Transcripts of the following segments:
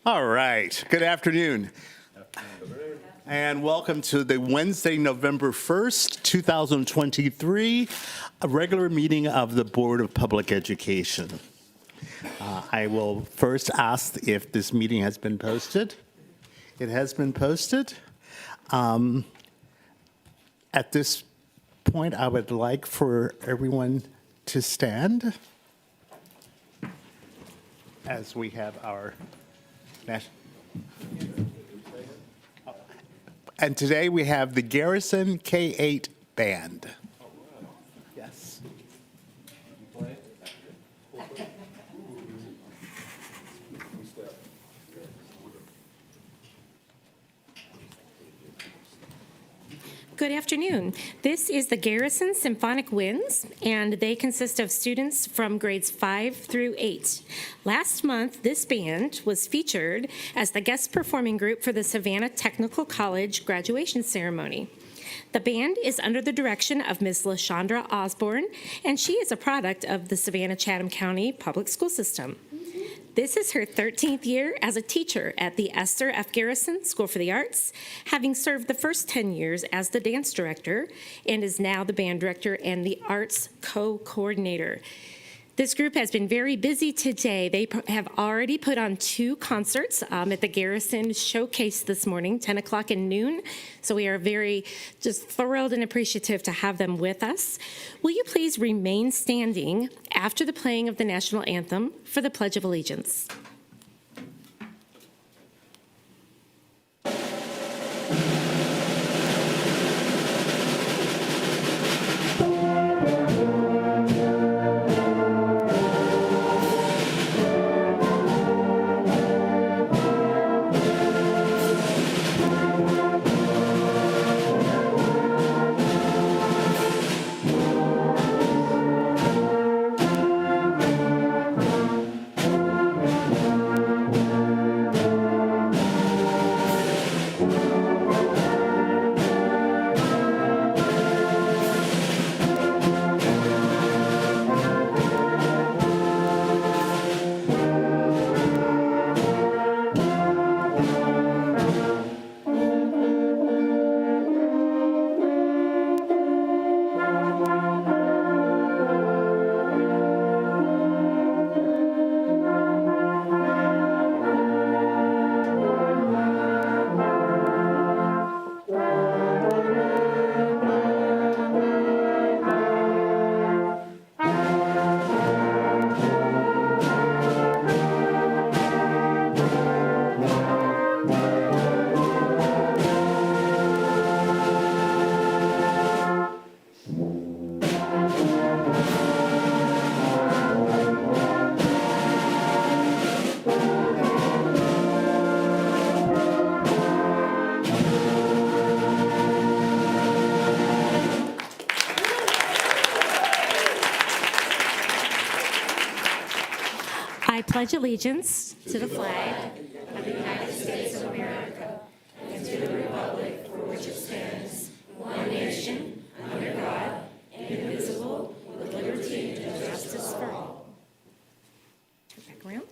All right. Good afternoon. And welcome to the Wednesday, November 1st, 2023, a regular meeting of the Board of Public Education. I will first ask if this meeting has been posted. It has been posted. At this point, I would like for everyone to stand as we have our national. And today we have the Garrison K-8 Band. Yes. Good afternoon. This is the Garrison Symphonic Winds, and they consist of students from grades 5 through 8. Last month, this band was featured as the guest performing group for the Savannah Technical College graduation ceremony. The band is under the direction of Ms. LaShondra Osborne, and she is a product of the Savannah-Chatham County Public School System. This is her 13th year as a teacher at the Esther F. Garrison School for the Arts, having served the first 10 years as the dance director and is now the band director and the arts co-coordinator. This group has been very busy today. They have already put on 2 concerts at the Garrison Showcase this morning, 10 o'clock and noon. So we are very just thrilled and appreciative to have them with us. Will you please remain standing after the playing of the national anthem for the Pledge of Allegiance? I pledge allegiance to the flag of the United States of America and to the republic for which it stands, one nation, under God, indivisible, with liberty and justice for all. Turn back around.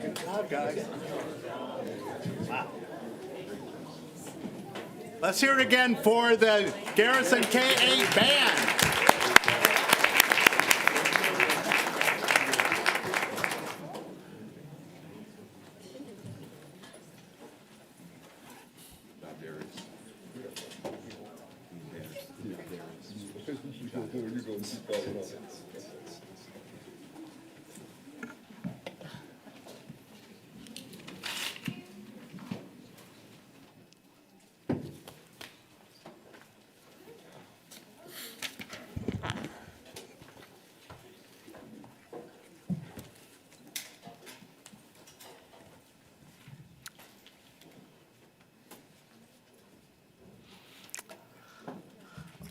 Good job, guys. Wow. Let's hear it again for the Garrison K-8 Band.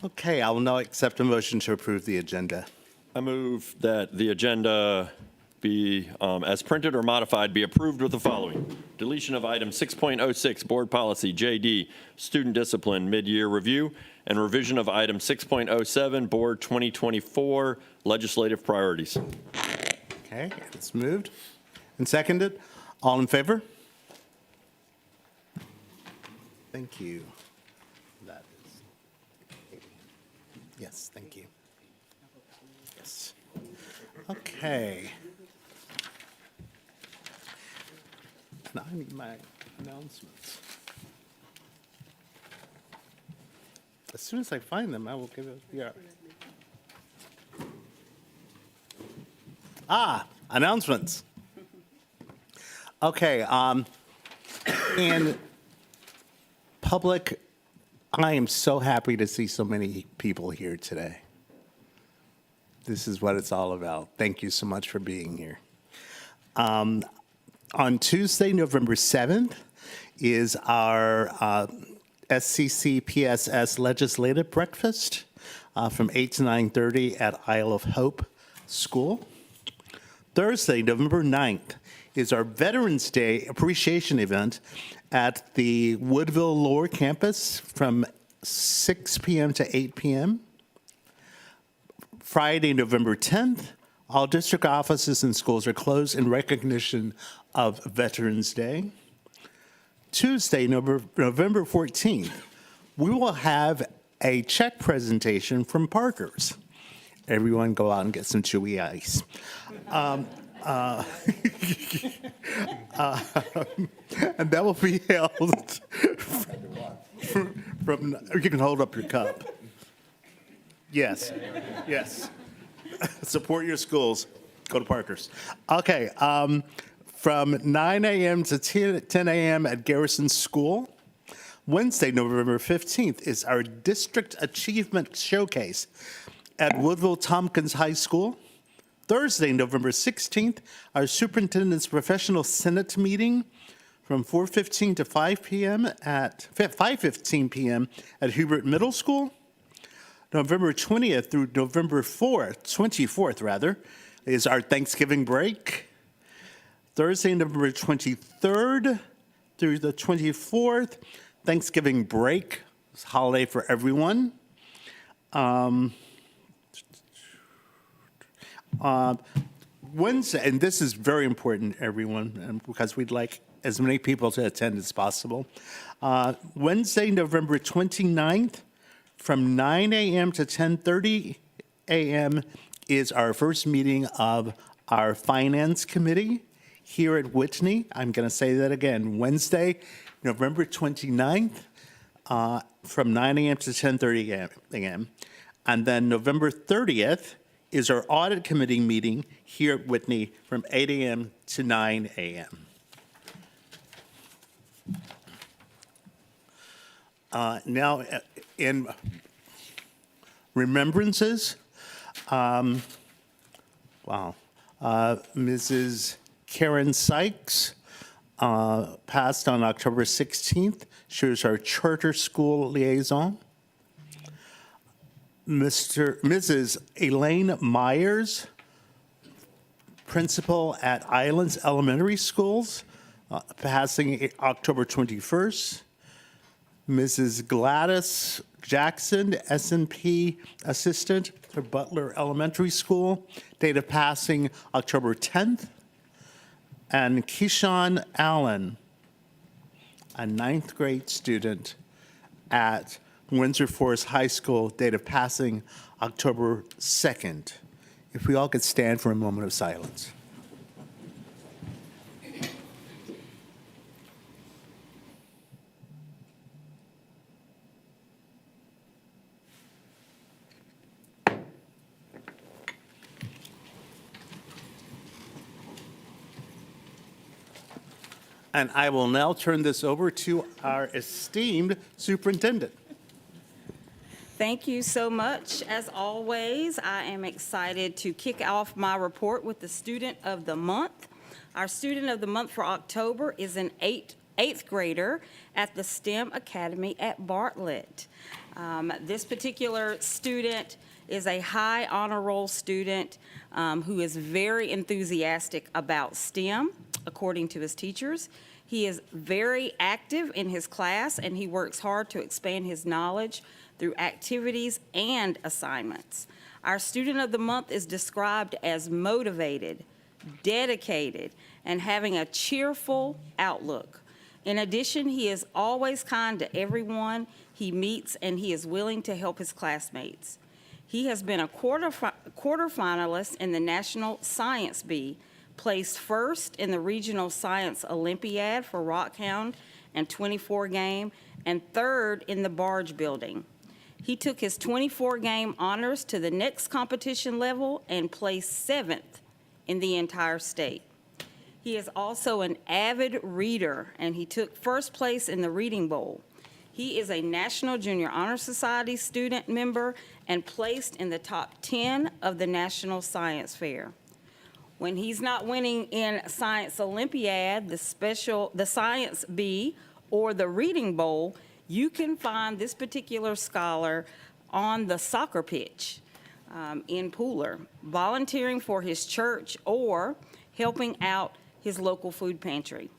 Okay, I will now accept a motion to approve the agenda. I move that the agenda be, as printed or modified, be approved with the following. Deletion of item 6.06, Board Policy JD, Student Discipline Mid-Year Review, and revision of item 6.07, Board 2024 Legislative Priorities. Okay, it's moved and seconded. All in favor? Thank you. That is, yes, thank you. Yes. Okay. Now I need my announcements. As soon as I find them, I will give it, yeah. Announcements. Okay, in public, I am so happy to see so many people here today. This is what it's all about. Thank you so much for being here. On Tuesday, November 7th, is our SCC PSS Legislative Breakfast from 8 to 9:30 at Isle of Hope School. Thursday, November 9th, is our Veterans Day appreciation event at the Woodville Lower Campus from 6 p.m. to 8 p.m. Friday, November 10th, all district offices and schools are closed in recognition of Veterans Day. Tuesday, November 14th, we will have a check presentation from Parker's. Everyone go out and get some chewy ice. And that will be held from, you can hold up your cup. Yes, yes. Support your schools. Go to Parker's. Okay, from 9 a.m. to 10 a.m. at Garrison School. Wednesday, November 15th, is our District Achievement Showcase at Woodville Tompkins High School. Thursday, November 16th, our Superintendent's Professional Senate meeting from 4:15 to 5 p.m. at 5:15 p.m. at Hubert Middle School. November 20th through November 24th rather, is our Thanksgiving break. Thursday, November 23rd through the 24th, Thanksgiving break. It's a holiday for everyone. Wednesday, and this is very important, everyone, because we'd like as many people to attend as possible. Wednesday, November 29th, from 9 a.m. to 10:30 a.m. is our first meeting of our Finance Committee here at Whitney. I'm going to say that again. Wednesday, November 29th, from 9 a.m. to 10:30 a.m. And then November 30th is our Audit Committee meeting here at Whitney from 8 a.m. to 9 a.m. Now, in remembrances, Mrs. Karen Sykes passed on October 16th. She was our charter school liaison. Mrs. Elaine Myers, principal at Islands Elementary Schools, passing October 21st. Mrs. Gladys Jackson, S&P assistant for Butler Elementary School, date of passing October 10th. And Keyshawn Allen, a 9th grade student at Windsor Forest High School, date of passing October 2nd. If we all could stand for a moment of silence. And I will now turn this over to our esteemed superintendent. Thank you so much. As always, I am excited to kick off my report with the Student of the Month. Our Student of the Month for October is an eighth grader at the STEM Academy at Bartlett. This particular student is a high honor roll student who is very enthusiastic about STEM, according to his teachers. He is very active in his class, and he works hard to expand his knowledge through activities and assignments. Our Student of the Month is described as motivated, dedicated, and having a cheerful outlook. In addition, he is always kind to everyone he meets, and he is willing to help his classmates. He has been a quarterfinalist in the National Science Bee, placed first in the Regional Science Olympiad for Rockhound and 24 game, and third in the barge building. He took his 24 game honors to the next competition level and placed 7th in the entire state. He is also an avid reader, and he took first place in the Reading Bowl. He is a National Junior Honor Society student member and placed in the top 10 of the National Science Fair. When he's not winning in Science Olympiad, the Science Bee, or the Reading Bowl, you can find this particular scholar on the soccer pitch in Pooler, volunteering for his church or helping out his local food pantry.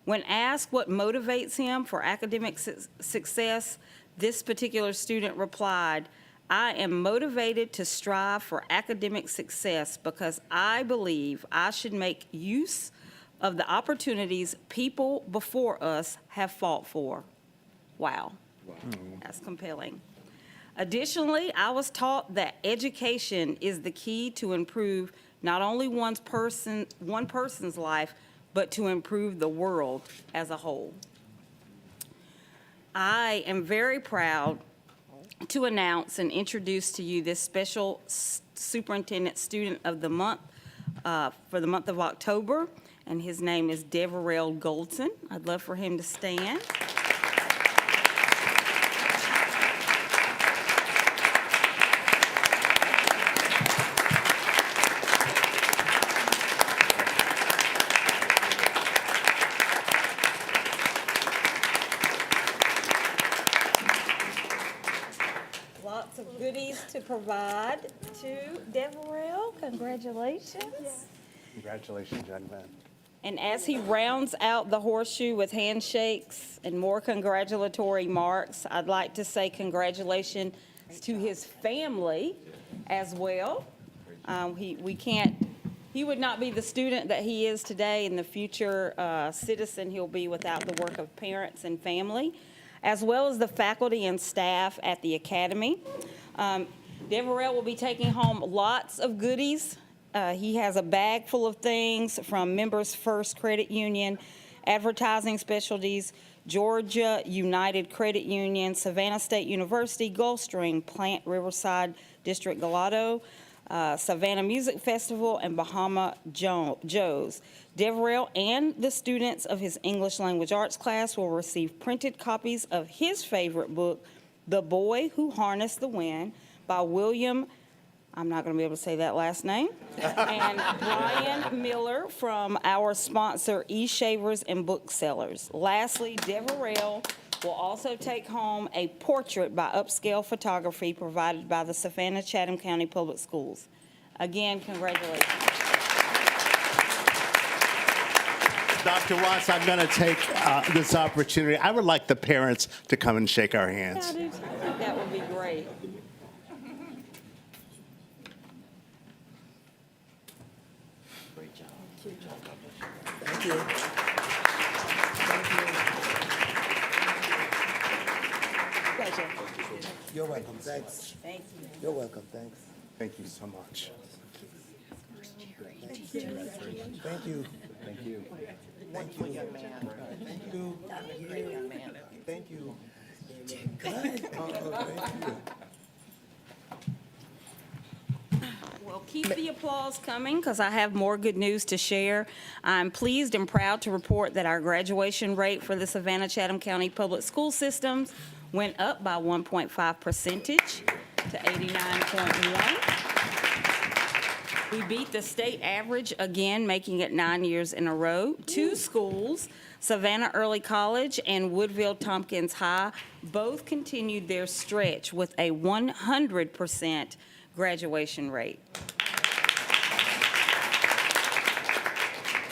When asked what motivates him for academic success, this particular student replied, "I am motivated to strive for academic success because I believe I should make use of the opportunities people before us have fought for." Wow. That's compelling. Additionally, I was taught that education is the key to improve not only one person's life, but to improve the world as a whole. I am very proud to announce and introduce to you this special Superintendent Student of the Month for the month of October, and his name is Deverell Goldson. I'd love for him to stand. Lots of goodies to provide to Deverell. Congratulations. Congratulations, young man. And as he rounds out the horseshoe with handshakes and more congratulatory marks, I'd like to say congratulations to his family as well. He would not be the student that he is today and the future citizen he'll be without the work of parents and family, as well as the faculty and staff at the academy. Deverell will be taking home lots of goodies. He has a bag full of things from Members First Credit Union, Advertising Specialties, Georgia United Credit Union, Savannah State University, Gulfstream, Plant Riverside District Gelato, Savannah Music Festival, and Bahama Joe's. Deverell and the students of his English Language Arts class will receive printed copies of his favorite book, The Boy Who Harnessed the Wind, by William, I'm not going to be able to say that last name, and Brian Miller from our sponsor, eShavers and Booksellers. Lastly, Deverell will also take home a portrait by Upscale Photography provided by the Savannah-Chatham County Public Schools. Again, congratulations. Dr. Watts, I'm going to take this opportunity. I would like the parents to come and shake our hands. I think that would be great. Thank you. Pleasure. You're welcome, thanks. Thank you. You're welcome, thanks. Thank you so much. Thank you. Thank you. Thank you. Thank you. Thank you. Good. Thank you. Well, keep the applause coming because I have more good news to share. I'm pleased and proud to report that our graduation rate for the Savannah-Chatham County Public School Systems went up by 1.5 percentage to 89.1. We beat the state average again, making it 9 years in a row. Two schools, Savannah Early College and Woodville Tompkins High, both continued their stretch with a 100% graduation rate.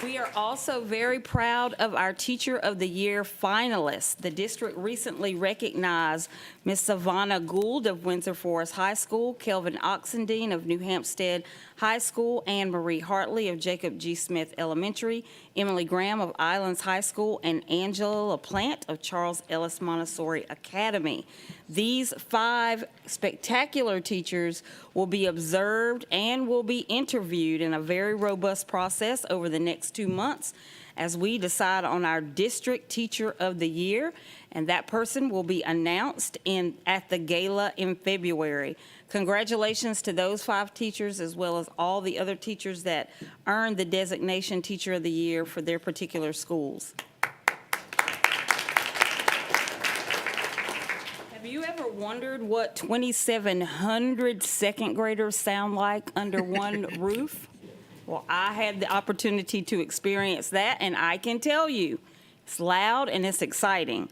We are also very proud of our Teacher of the Year finalists. The district recently recognized Ms. Savannah Gould of Windsor Forest High School, Kelvin Oxendine of New Hampstead High School, Anne Marie Hartley of Jacob G. Smith Elementary, Emily Graham of Islands High School, and Angela LaPlante of Charles Ellis Montessori Academy. These 5 spectacular teachers will be observed and will be interviewed in a very robust process over the next 2 months as we decide on our District Teacher of the Year, and that person will be announced at the gala in February. Congratulations to those 5 teachers, as well as all the other teachers that earned the designation Teacher of the Year for their particular schools. Have you ever wondered what 2,700 second graders sound like under one roof? Well, I had the opportunity to experience that, and I can tell you, it's loud and it's exciting.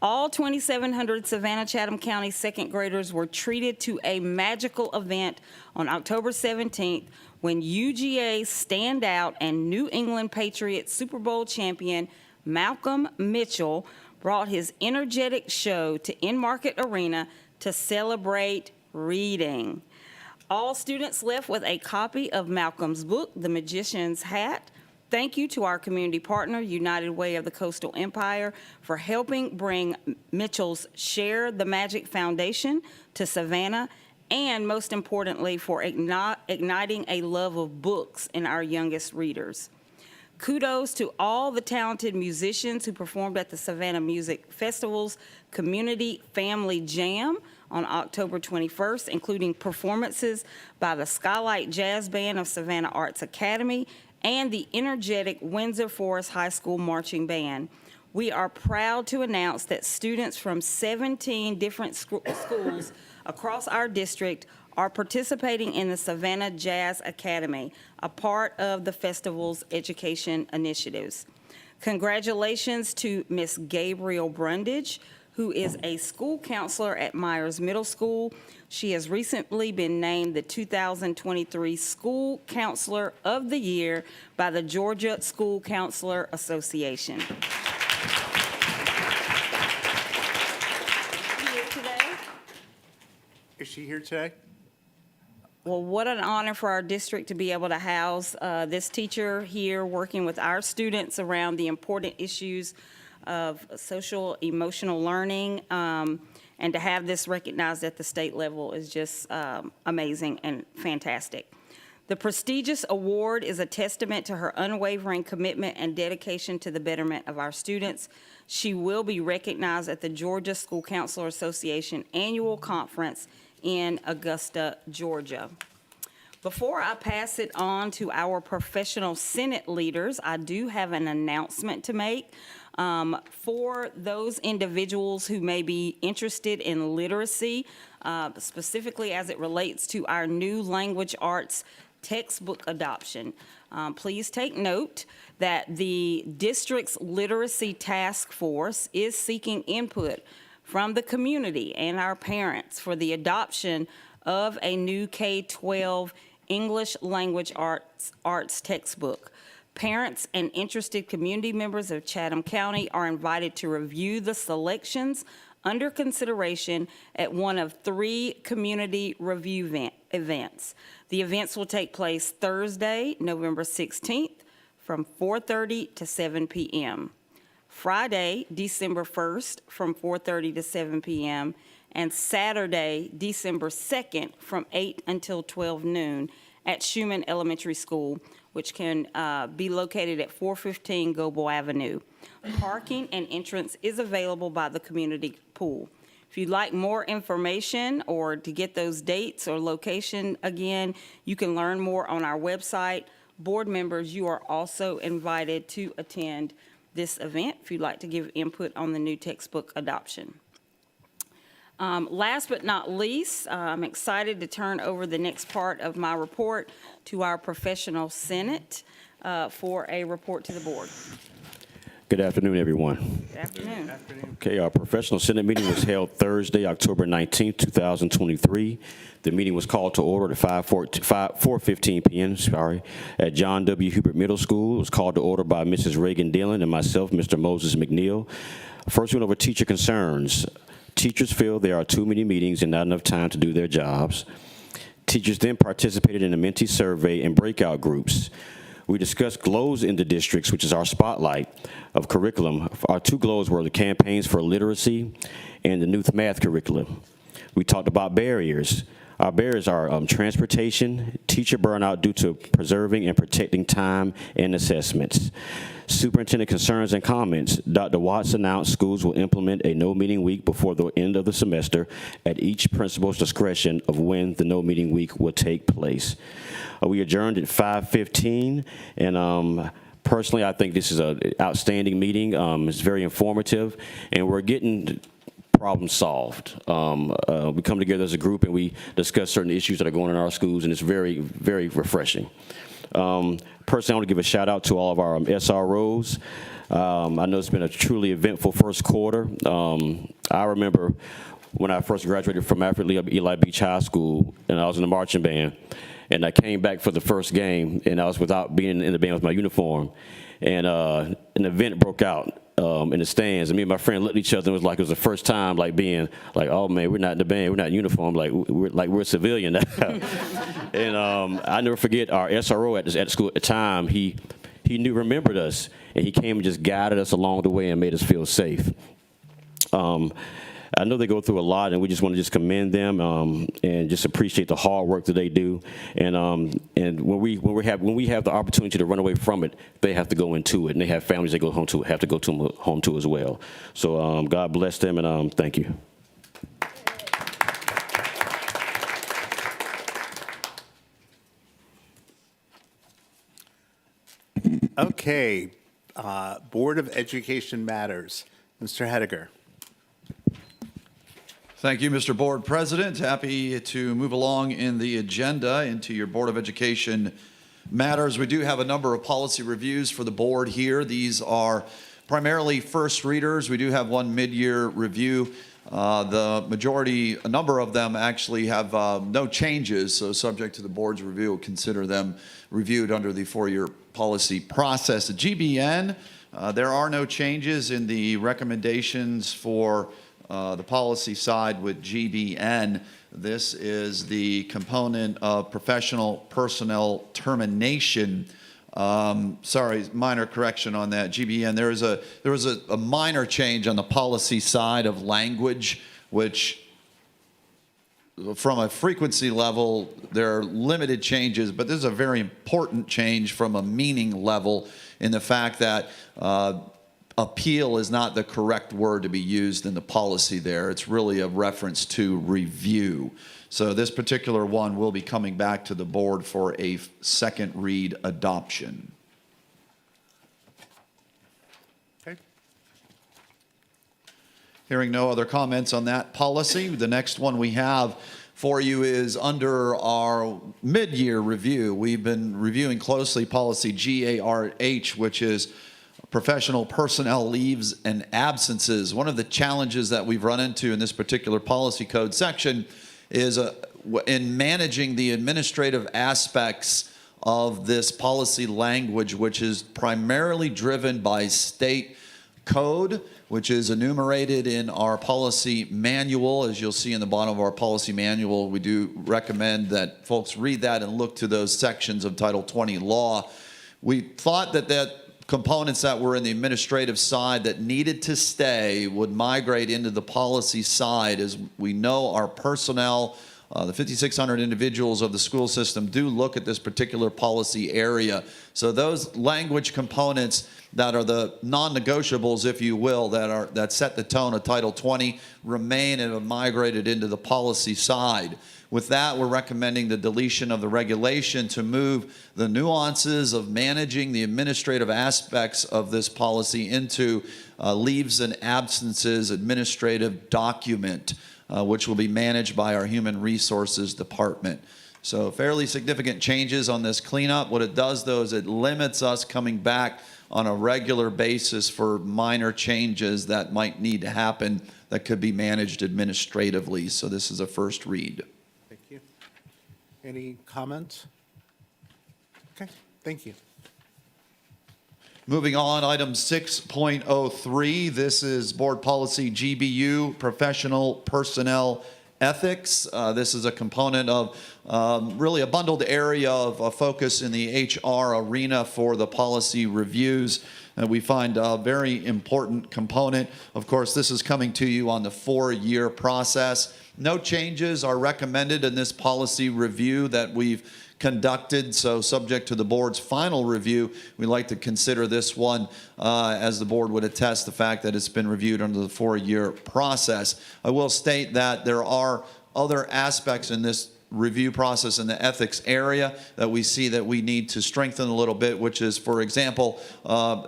All 2,700 Savannah-Chatham County second graders were treated to a magical event on October 17th when UGA standout and New England Patriots Super Bowl champion Malcolm Mitchell brought his energetic show to In-Market Arena to celebrate reading. All students left with a copy of Malcolm's book, The Magician's Hat. Thank you to our community partner, United Way of the Coastal Empire, for helping bring Mitchell's Share the Magic Foundation to Savannah, and most importantly, for igniting a love of books in our youngest readers. Kudos to all the talented musicians who performed at the Savannah Music Festival's Community Family Jam on October 21st, including performances by the Skylight Jazz Band of Savannah Arts Academy and the energetic Windsor Forest High School Marching Band. We are proud to announce that students from 17 different schools across our district are participating in the Savannah Jazz Academy, a part of the festival's education initiatives. Congratulations to Miss Gabriel Brundage, who is a school counselor at Myers Middle School. She has recently been named the 2023 School Counselor of the Year by the Georgia School Counselor Association. Here today. Is she here today? Well, what an honor for our district to be able to house this teacher here working with our students around the important issues of social emotional learning, and to have this recognized at the state level is just amazing and fantastic. The prestigious award is a testament to her unwavering commitment and dedication to the betterment of our students. She will be recognized at the Georgia School Counselor Association Annual Conference in Augusta, Georgia. Before I pass it on to our professional Senate leaders, I do have an announcement to make. For those individuals who may be interested in literacy, specifically as it relates to our new language arts textbook adoption, please take note that the district's literacy task force is seeking input from the community and our parents for the adoption of a new K-12 English language arts textbook. Parents and interested community members of Chatham County are invited to review the selections under consideration at one of 3 community review events. The events will take place Thursday, November 16th from 4:30 to 7 p.m., Friday, December 1st from 4:30 to 7 p.m., and Saturday, December 2nd from 8 until 12 noon at Schumann Elementary School, which can be located at 415 Goble Avenue. Parking and entrance is available by the community pool. If you'd like more information or to get those dates or location again, you can learn more on our website. Board members, you are also invited to attend this event if you'd like to give input on the new textbook adoption. Last but not least, I'm excited to turn over the next part of my report to our professional Senate for a report to the board. Good afternoon, everyone. Good afternoon. Okay, our professional Senate meeting was held Thursday, October 19th, 2023. The meeting was called to order at 4:15 p.m. At John W. Hubert Middle School. It was called to order by Mrs. Reagan Dillon and myself, Mr. Moses McNeil. First, we went over teacher concerns. Teachers feel there are too many meetings and not enough time to do their jobs. Teachers then participated in a Mentee survey and breakout groups. We discussed glows in the districts, which is our spotlight of curriculum. Our two glows were the campaigns for literacy and the new math curriculum. We talked about barriers. Our barriers are transportation, teacher burnout due to preserving and protecting time and assessments. Superintendent concerns and comments. Dr. Watts announced schools will implement a no-meeting week before the end of the semester at each principal's discretion of when the no-meeting week will take place. We adjourned at 5:15, and personally, I think this is an outstanding meeting. It's very informative, and we're getting problem solved. We come together as a group and we discuss certain issues that are going on in our schools, and it's very, very refreshing. Personally, I want to give a shout out to all of our SROs. I know it's been a truly eventful first quarter. I remember when I first graduated from Alfred Eli Beach High School, and I was in the marching band, and I came back for the first game, and I was without being in the band with my uniform, and an event broke out in the stands, and me and my friend looked at each other and it was like it was the first time being like, oh man, we're not in the band, we're not in uniform, we're civilian now. And I never forget our SRO at school at the time, he remembered us, and he came and just guided us along the way and made us feel safe. I know they go through a lot, and we just want to just commend them and just appreciate the hard work that they do. And when we have the opportunity to run away from it, they have to go into it, and they have families they have to go home to as well. So God bless them, and thank you. Okay, Board of Education matters. Mr. Hediger. Thank you, Mr. Board President. Happy to move along in the agenda into your Board of Education matters. We do have a number of policy reviews for the board here. These are primarily first readers. We do have one mid-year review. A number of them actually have no changes, so subject to the board's review, we'll consider them reviewed under the four-year policy process. At GBN, there are no changes in the recommendations for the policy side with GBN. This is the component of professional personnel termination. Sorry, minor correction on that. GBN, there was a minor change on the policy side of language, which from a frequency level, there are limited changes, but this is a very important change from a meaning level in the fact that appeal is not the correct word to be used in the policy there. It's really a reference to review. So this particular one will be coming back to the board for a second read adoption. Okay. Hearing no other comments on that policy, the next one we have for you is under our mid-year review. We've been reviewing closely policy GARH, which is professional personnel leaves and absences. One of the challenges that we've run into in this particular policy code section is in managing the administrative aspects of this policy language, which is primarily driven by state code, which is enumerated in our policy manual. As you'll see in the bottom of our policy manual, we do recommend that folks read that and look to those sections of Title 20 law. We thought that components that were in the administrative side that needed to stay would migrate into the policy side. As we know, our personnel, the 5,600 individuals of the school system do look at this particular policy area. So those language components that are the non-negotiables, if you will, that set the tone of Title 20 remain and have migrated into the policy side. With that, we're recommending the deletion of the regulation to move the nuances of managing the administrative aspects of this policy into leaves and absences administrative document, which will be managed by our Human Resources Department. So fairly significant changes on this cleanup. What it does, though, is it limits us coming back on a regular basis for minor changes that might need to happen that could be managed administratively. So this is a first read. Thank you. Any comments? Okay, thank you. Moving on, item 6.03. This is Board Policy GBU, Professional Personnel Ethics. This is a component of really a bundled area of focus in the HR arena for the policy reviews. We find a very important component. Of course, this is coming to you on the 4-year process. No changes are recommended in this policy review that we've conducted, so subject to the board's final review, we like to consider this one as the board would attest the fact that it's been reviewed under the 4-year process. I will state that there are other aspects in this review process in the ethics area that we see that we need to strengthen a little bit, which is, for example,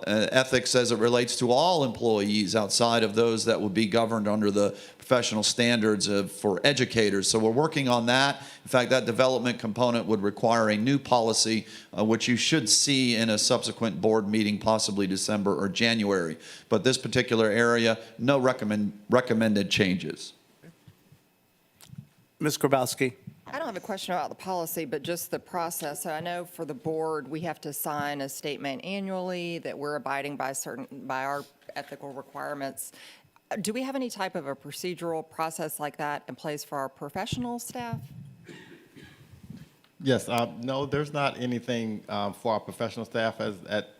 ethics as it relates to all employees outside of those that would be governed under the professional standards for educators. So we're working on that. In fact, that development component would require a new policy, which you should see in a subsequent board meeting, possibly December or January. But this particular area, no recommended changes. Ms. Grabowski. I don't have a question about the policy, but just the process. So I know for the board, we have to sign a statement annually that we're abiding by our ethical requirements. Do we have any type of a procedural process like that in place for our professional staff? Yes, no, there's not anything for our professional staff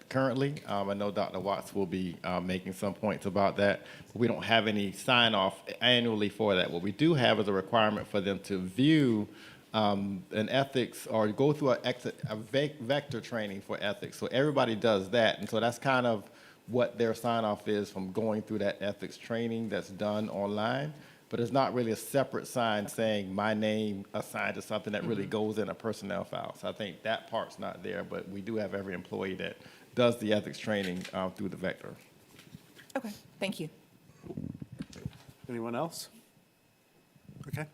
currently. I know Dr. Watts will be making some points about that, but we don't have any sign-off annually for that. What we do have is a requirement for them to view an ethics or go through a vector training for ethics. So everybody does that, and so that's kind of what their sign-off is from going through that ethics training that's done online. But it's not really a separate sign saying my name assigned to something that really goes in a personnel file. So I think that part's not there, but we do have every employee that does the ethics training through the vector. Okay, thank you. Anyone else? Okay.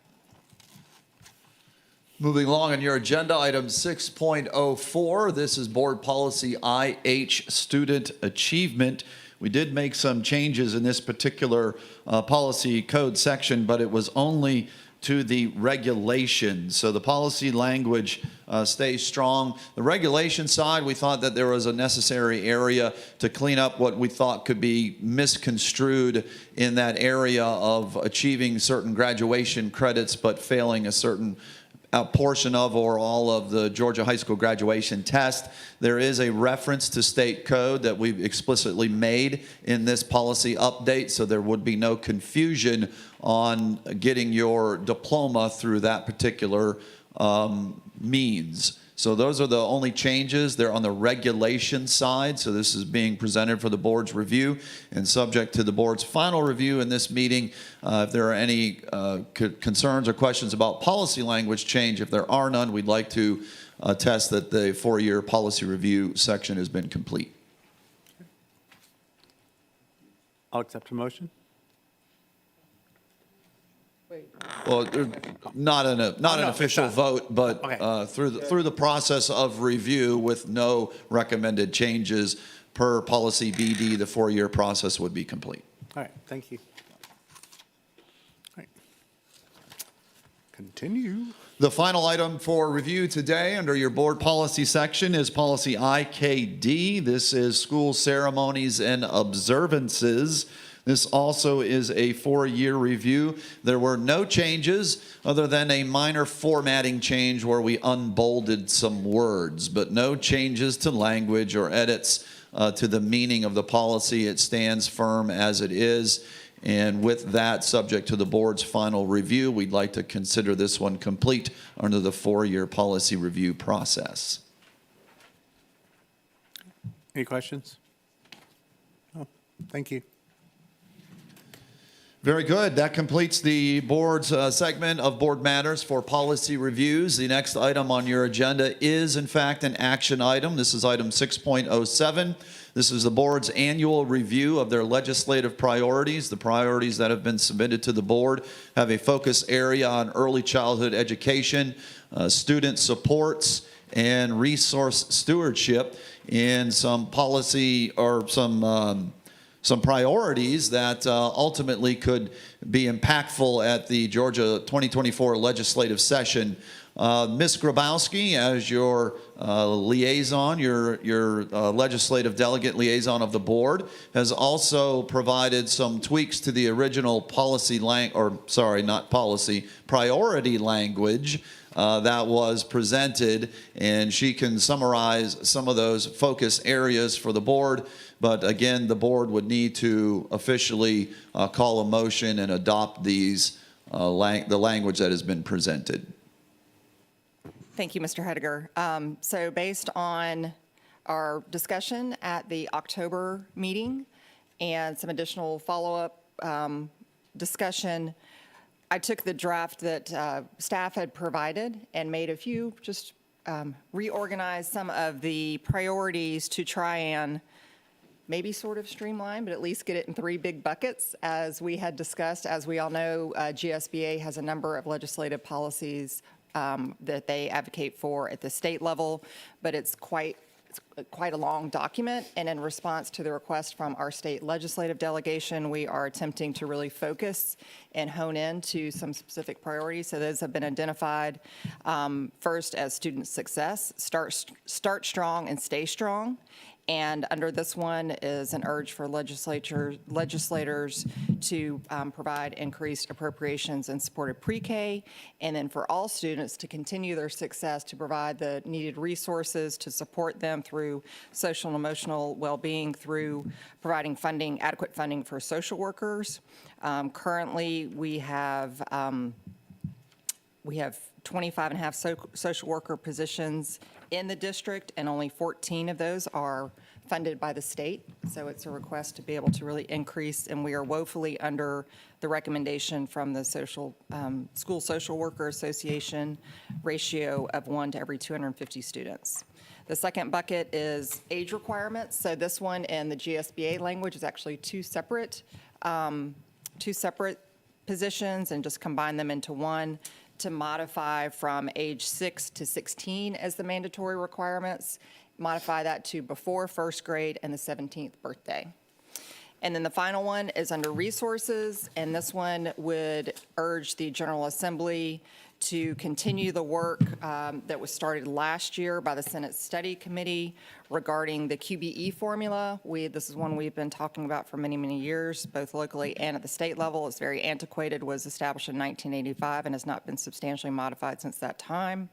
Moving along on your agenda, item 6.04. This is Board Policy IH, Student Achievement. We did make some changes in this particular policy code section, but it was only to the regulation. So the policy language stays strong. The regulation side, we thought that there was a necessary area to clean up what we thought could be misconstrued in that area of achieving certain graduation credits, but failing a certain portion of or all of the Georgia high school graduation test. There is a reference to state code that we've explicitly made in this policy update, so there would be no confusion on getting your diploma through that particular means. So those are the only changes. They're on the regulation side, so this is being presented for the board's review and subject to the board's final review in this meeting. If there are any concerns or questions about policy language change, if there are none, we'd like to attest that the 4-year policy review section has been complete. I'll accept a motion. Well, not an official vote, but Okay. through the process of review with no recommended changes per policy BD, the 4-year process would be complete. All right, thank you. All right. Continue. The final item for review today under your board policy section is policy IKD. This is school ceremonies and observances. This also is a 4-year review. There were no changes other than a minor formatting change where we unbolded some words, but no changes to language or edits to the meaning of the policy. It stands firm as it is. And with that, subject to the board's final review, we'd like to consider this one complete under the 4-year policy review process. Any questions? Oh, thank you. Very good. That completes the board's segment of board matters for policy reviews. The next item on your agenda is, in fact, an action item. This is item 6.07. This is the board's annual review of their legislative priorities. The priorities that have been submitted to the board have a focus area on early childhood education, student supports and resource stewardship in some policy or some priorities that ultimately could be impactful at the Georgia 2024 legislative session. Ms. Grabowski, as your liaison, your legislative delegate liaison of the board, has also provided some tweaks to the original priority language that was presented, and she can summarize some of those focus areas for the board. But again, the board would need to officially call a motion and adopt these the language that has been presented. Thank you, Mr. Hediger. So based on our discussion at the October meeting and some additional follow-up discussion, I took the draft that staff had provided and made a few, just reorganize some of the priorities to try and maybe sort of streamline, but at least get it in 3 big buckets, as we had discussed. As we all know, GSBA has a number of legislative policies that they advocate for at the state level, but it's quite a long document. And in response to the request from our state legislative delegation, we are attempting to really focus and hone in to some specific priorities. So those have been identified first as student success, start strong and stay strong. And under this one is an urge for legislators to provide increased appropriations in support of pre-K, and then for all students to continue their success, to provide the needed resources to support them through social and emotional well-being, through providing funding, adequate funding for social workers. Currently, we have 25 and a half social worker positions in the district, and only 14 of those are funded by the state. So it's a request to be able to really increase, and we are woefully under the recommendation from the School Social Worker Association ratio of 1 to every 250 students. The second bucket is age requirements. So this one in the GSBA language is actually two separate positions, and just combine them into one to modify from age 6 to 16 as the mandatory requirements, modify that to before first grade and the 17th birthday. And then the final one is under resources, and this one would urge the General Assembly to continue the work that was started last year by the Senate Study Committee regarding the QBE formula. This is one we've been talking about for many, many years, both locally and at the state level. It's very antiquated, was established in 1985 and has not been substantially modified since that time.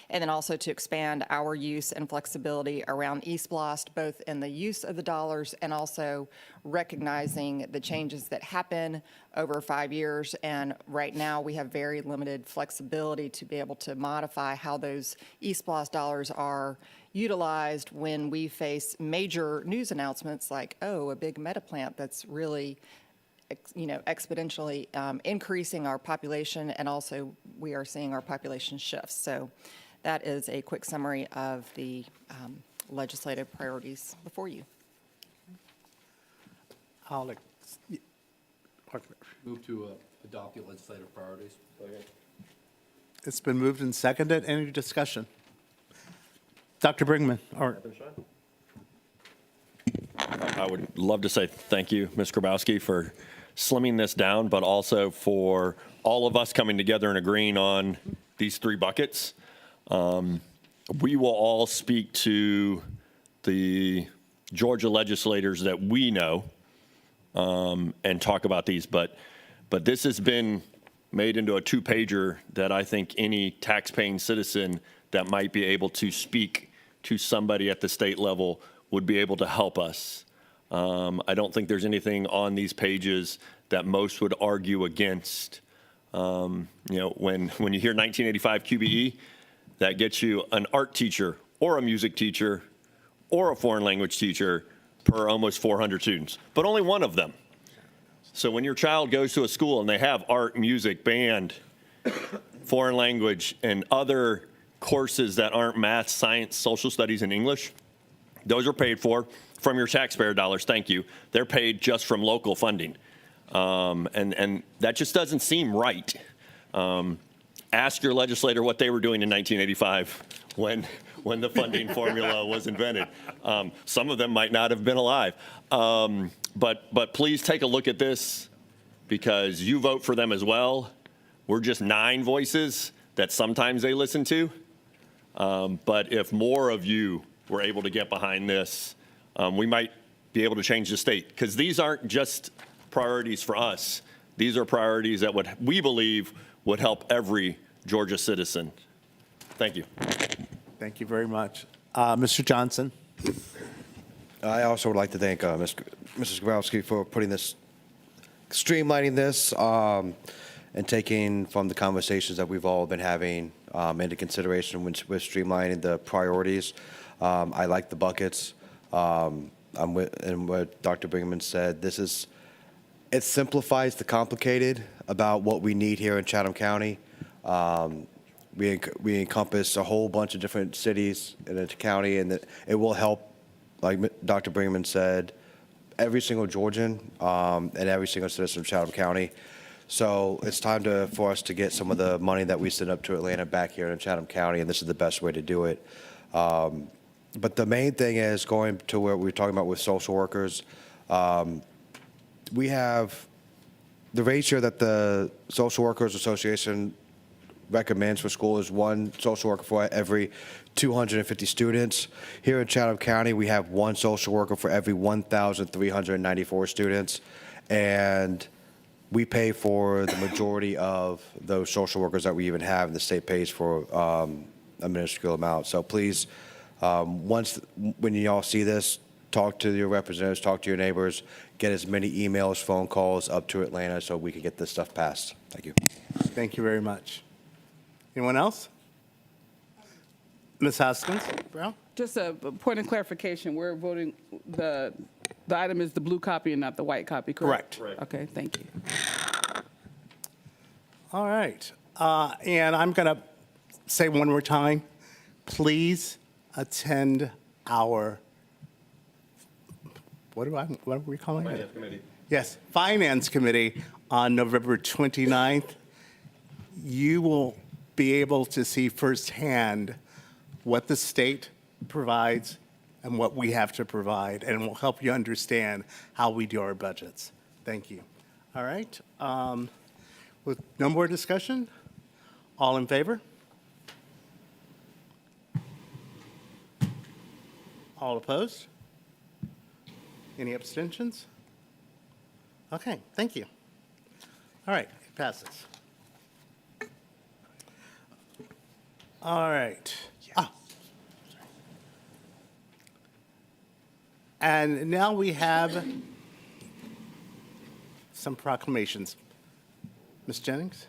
And then also to expand our use and flexibility around East Blast, both in the use of the dollars and also recognizing the changes that happen over 5 years. And right now we have very limited flexibility to be able to modify how those East Blast dollars are utilized when we face major news announcements like, oh, a big meta plant that's really exponentially increasing our population, and also we are seeing our population shifts. So that is a quick summary of the legislative priorities before you. Move to adopt the legislative priorities. It's been moved and seconded. Any discussion? Dr. Brinkman, or I would love to say thank you, Ms. Grabowski, for slimming this down, but also for all of us coming together and agreeing on these 3 buckets. We will all speak to the Georgia legislators that we know and talk about these, but this has been made into a 2-pager that I think any tax-paying citizen that might be able to speak to somebody at the state level would be able to help us. I don't think there's anything on these pages that most would argue against. When you hear 1985 QBE, that gets you an art teacher or a music teacher or a foreign language teacher per almost 400 students, but only one of them. So when your child goes to a school and they have art, music, band, foreign language, and other courses that aren't math, science, social studies, and English, those are paid for from your taxpayer dollars. Thank you. They're paid just from local funding. And that just doesn't seem right. ask your legislator what they were doing in 1985 when the funding formula was invented. Some of them might not have been alive. But please take a look at this, because you vote for them as well. We're just 9 voices that sometimes they listen to. But if more of you were able to get behind this, we might be able to change the state, because these aren't just priorities for us. These are priorities that we believe would help every Georgia citizen. Thank you. Thank you very much. Mr. Johnson? I also would like to thank Mrs. Grabowski for putting this, streamlining this, and taking from the conversations that we've all been having into consideration with streamlining the priorities. I like the buckets. I'm with, and what Dr. Brinkman said, it simplifies the complicated about what we need here in Chatham County. We encompass a whole bunch of different cities in the county, and it will help, like Dr. Brinkman said, every single Georgian and every single citizen of Chatham County. So it's time for us to get some of the money that we send up to Atlanta back here in Chatham County, and this is the best way to do it. But the main thing is going to where we were talking about with social workers. We have the ratio that the Social Workers Association recommends for school is 1 social worker for every 250 students. Here in Chatham County, we have 1 social worker for every 1,394 students. And we pay for the majority of those social workers that we even have, and the state pays for a minuscule amount. So please, when you all see this, talk to your representatives, talk to your neighbors, get as many emails, phone calls up to Atlanta so we can get this stuff passed. Thank you. Thank you very much. Anyone else? Ms. Hoskins Brown? Just a point of clarification, we're voting, the item is the blue copy and not the white copy, correct? Correct. Okay, thank you. All right. And I'm going to say one more time, please attend our, what are we calling it? Finance Committee. Yes, Finance Committee on November 29th. You will be able to see firsthand what the state provides and what we have to provide, and will help you understand how we do our budgets. Thank you. All right. With no more discussion, all in favor? All opposed? Any abstentions? Okay, thank you. All right, it passes. All right. And now we have some proclamations. Ms. Jennings?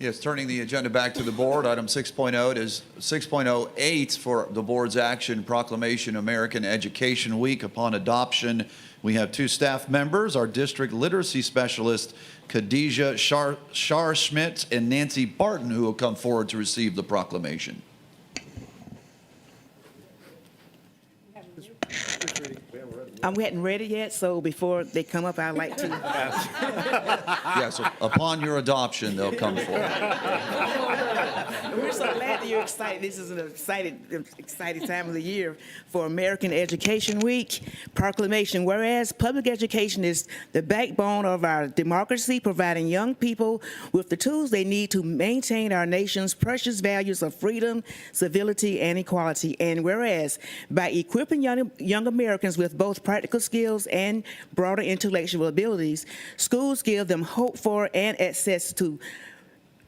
Yes, turning the agenda back to the board, item 6.0 is 6.08 for the board's action proclamation American Education Week. Upon adoption, we have 2 staff members, our district literacy specialist, Khadijah Schmidt and Nancy Barton, who will come forward to receive the proclamation. We hadn't read it yet, so before they come up, I'd like to. Yes, upon your adoption, they'll come forward. We're so glad that you're excited. This is an exciting time of the year for American Education Week. Proclamation, whereas public education is the backbone of our democracy, providing young people with the tools they need to maintain our nation's precious values of freedom, civility, and equality. And whereas by equipping young Americans with both practical skills and broader intellectual abilities, schools give them hope for and access to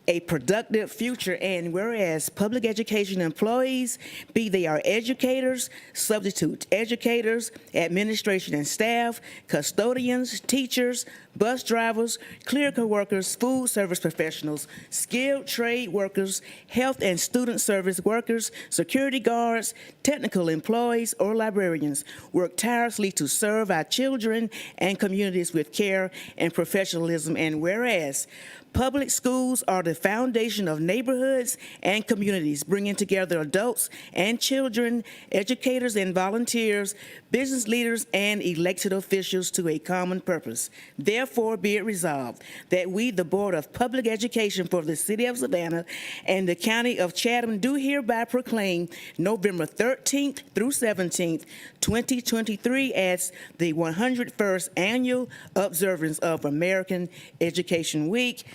a productive future. And whereas public education employees, be they are educators, substitute educators, administration and staff, custodians, teachers, bus drivers, clerical workers, food service professionals, skilled trade workers, health and student service workers, security guards, technical employees, or librarians, work tirelessly to serve our children and communities with care and professionalism. And whereas Public schools are the foundation of neighborhoods and communities, bringing together adults and children, educators and volunteers, business leaders and elected officials to a common purpose. Therefore, be it resolved that we, the Board of Public Education for the City of Savannah and the County of Chatham, do hereby proclaim November 13th through 17th, 2023 as the 101st Annual Observance of American Education Week.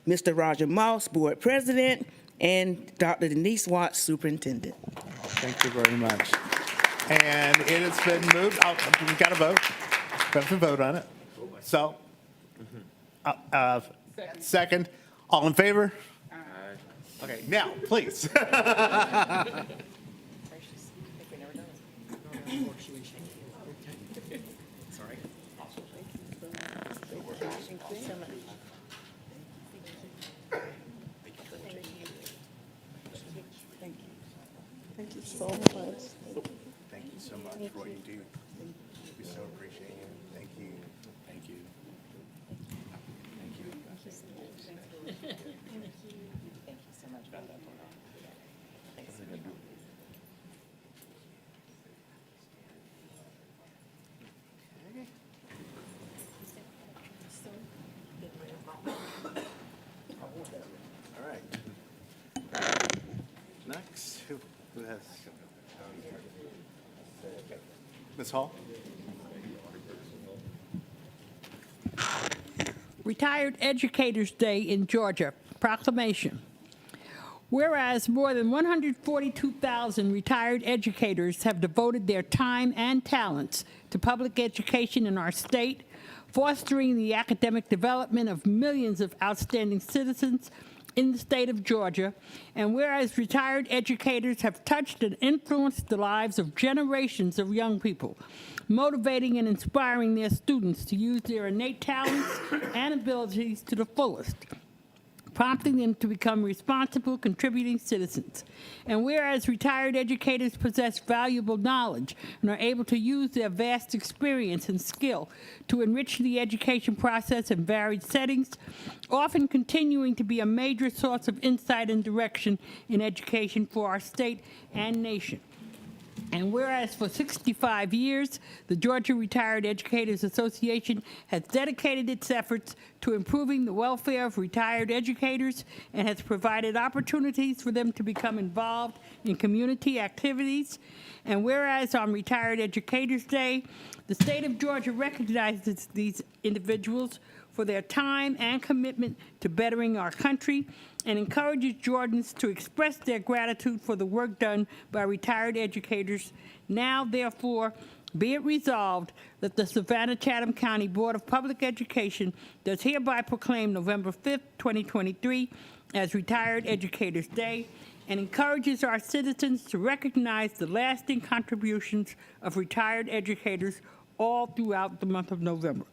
Mr. Roger Moss, Board President, and Dr. Denise Watts, Superintendent. Thank you very much. And it has been moved, we got to vote. We have to vote on it. So, second, all in favor? Okay, now, please. Thank you so much. Thank you so much for what you do. We so appreciate you. Thank you. Thank you. All right. Next, who has? Ms. Hall? Retired Educators Day in Georgia, proclamation. Whereas more than 142,000 retired educators have devoted their time and talents to public education in our state, fostering the academic development of millions of outstanding citizens in the state of Georgia, and whereas retired educators have touched and influenced the lives of generations of young people, motivating and inspiring their students to use their innate talents and abilities to the fullest, prompting them to become responsible, contributing citizens. And whereas retired educators possess valuable knowledge and are able to use their vast experience and skill to enrich the education process in varied settings, often continuing to be a major source of insight and direction in education for our state and nation. And whereas for 65 years, the Georgia Retired Educators Association has dedicated its efforts to improving the welfare of retired educators and has provided opportunities for them to become involved in community activities. And whereas on Retired Educators Day, the state of Georgia recognizes these individuals for their time and commitment to bettering our country and encourages Georgians to express their gratitude for the work done by retired educators. Now, therefore, be it resolved that the Savannah-Chatham County Board of Public Education does hereby proclaim November 5th, 2023 as Retired Educators Day and encourages our citizens to recognize the lasting contributions of retired educators all throughout the month of November.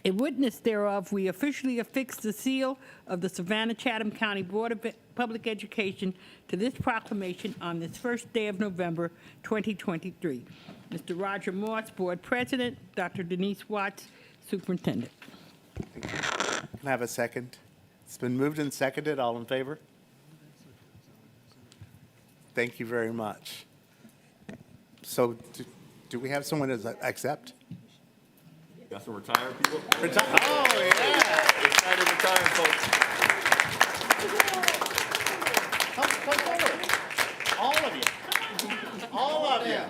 In witness thereof, we officially affix the seal of the Savannah-Chatham County Board of Public Education to this proclamation on this first day of November, 2023. Mr. Roger Moss, Board President, Dr. Denise Watts, Superintendent. Can I have a second? It's been moved and seconded. All in favor? Thank you very much. So do we have someone to accept? Got some retired people? Oh, yeah. Excited retired folks. Come forward. All of you. All of you.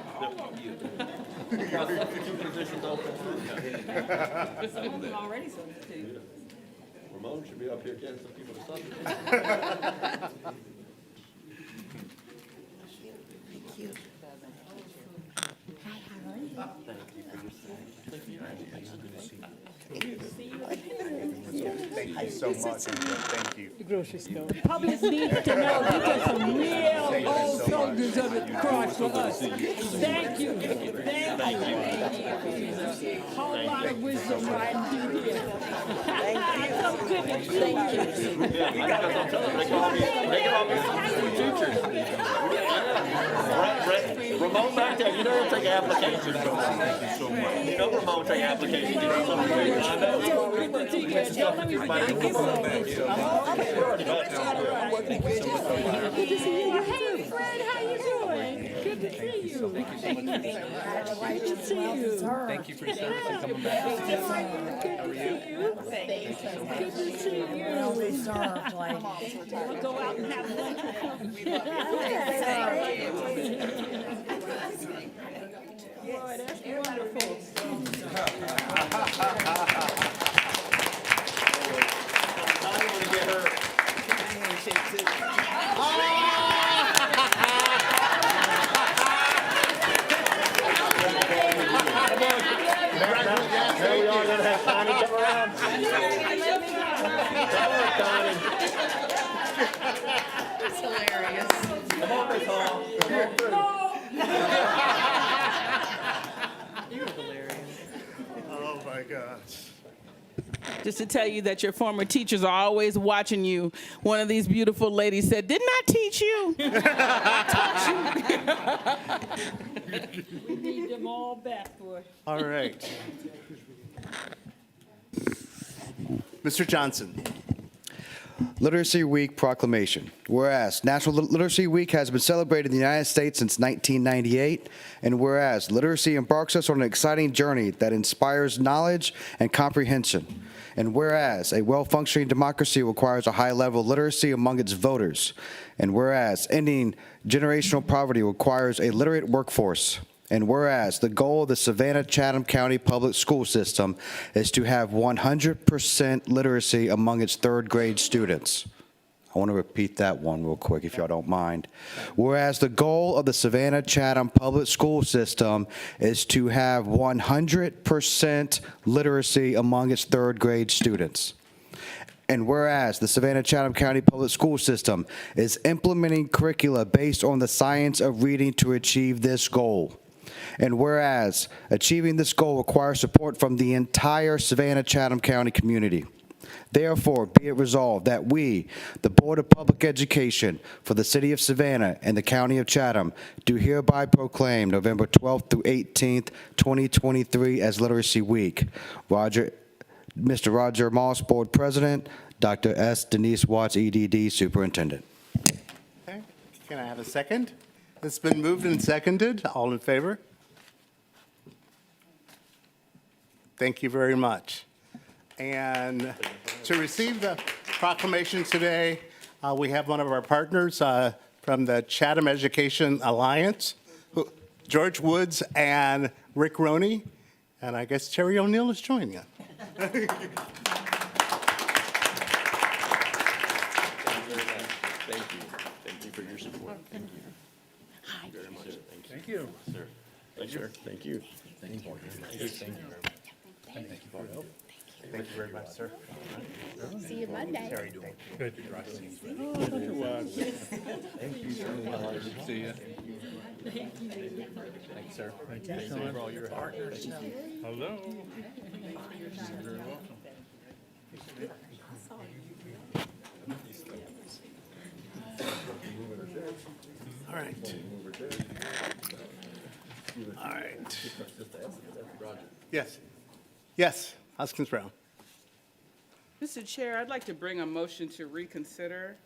Got 52 positions open. Some of them already substituted. Ramon should be up here getting some people to substitute. Thank you so much. Thank you. The grocery store. Public needs to know these are some real old soldiers of the cross for us. Thank you. Thank you. Whole lot of wisdom riding through here. So good to see you. Yeah, because I'm telling you, they can all be teachers. Brett, Ramon back there, you know he'll take applications. You know Ramon take applications. You know Hey, Fred, how you doing? Good to see you. Good to see you. Thank you for your service and coming back. Good to see you. Good to see you. We'll go out and have lunch or something. Boy, that's wonderful. There we are gonna have Connie come around. Come on, Connie. That's hilarious. Come on, Miss Hall. Come on through. You're hilarious. Oh, my gosh. Just to tell you that your former teachers are always watching you. One of these beautiful ladies said, "Didn't I teach you?" We need them all back, boy. All right. Mr. Johnson. Literacy Week Proclamation. Whereas National Literacy Week has been celebrated in the United States since 1998, and whereas literacy embarks us on an exciting journey that inspires knowledge and comprehension, and whereas a well-functioning democracy requires a high level of literacy among its voters, and whereas ending generational poverty requires a literate workforce, and whereas the goal of the Savannah-Chatham County Public School System is to have 100% literacy among its third grade students. I want to repeat that one real quick, if y'all don't mind. Whereas the goal of the Savannah-Chatham Public School System is to have 100% literacy among its third grade students. And whereas the Savannah-Chatham County Public School System is implementing curricula based on the science of reading to achieve this goal. And whereas achieving this goal requires support from the entire Savannah-Chatham County community. Therefore, be it resolved that we, the Board of Public Education for the City of Savannah and the County of Chatham, do hereby proclaim November 12th through 18th, 2023 as Literacy Week. Mr. Roger Moss, Board President. Dr. S. Denise Watts, EDD, Superintendent. Okay. Can I have a second? It's been moved and seconded. All in favor? Thank you very much. And to receive the proclamation today, we have one of our partners from the Chatham Education Alliance, George Woods and Rick Roney, and I guess Terry O'Neill is joining us. Thank you for your support. Thank you. Hi. Very much. Thank you. Sir. Thank you. Thank you. Thank you. Thank you very much, sir. See you Monday. Terry, Good. see you. Thanks, sir. Thank you for all your help. Hello. You're very welcome. All right. All right. Yes. Yes, Hoskins Brown. Mr. Chair, I'd like to bring a motion to reconsider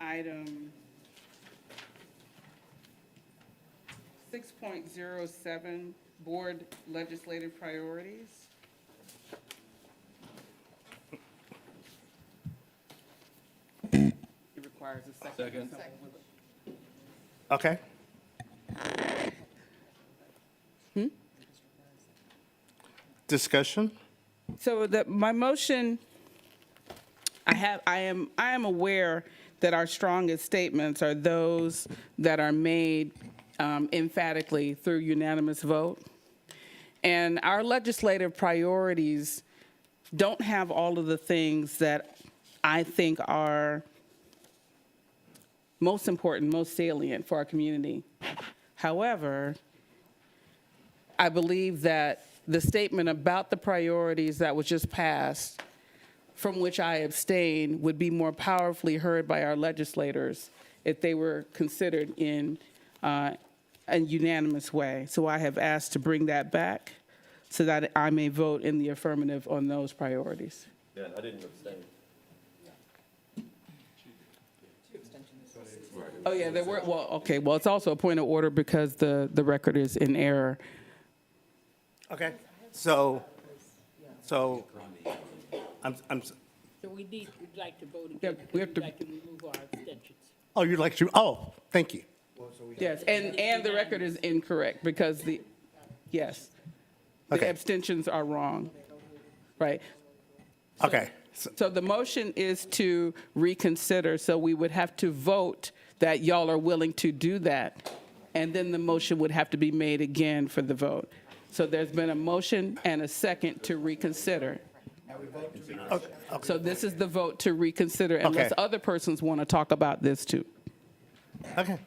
item 6.07, Board Legislative Priorities. It requires a second. Okay. Discussion? So my motion, I am aware that our strongest statements are those that are made emphatically through unanimous vote. And our legislative priorities don't have all of the things that I think are most important, most salient for our community. However, I believe that the statement about the priorities that was just passed, from which I abstain, would be more powerfully heard by our legislators if they were considered in a unanimous way. So I have asked to bring that back so that I may vote in the affirmative on those priorities. Yeah, I didn't abstain. Oh, yeah, there were, well, okay, well, it's also a point of order because the record is in error. Okay, so, I'm, So we'd like to vote Yeah, again. we have to- We'd like to remove our abstentions. oh, you'd like to, oh, thank you. Yes, and the record is incorrect because yes, the Okay. abstentions are wrong, right? Okay, So the motion is to reconsider, so we would have to vote that y'all are willing to do that, and then the motion would have to be made again for the vote. So there's been a motion and a second to reconsider. So this is the vote to reconsider unless Okay. other persons want to talk about this too. okay.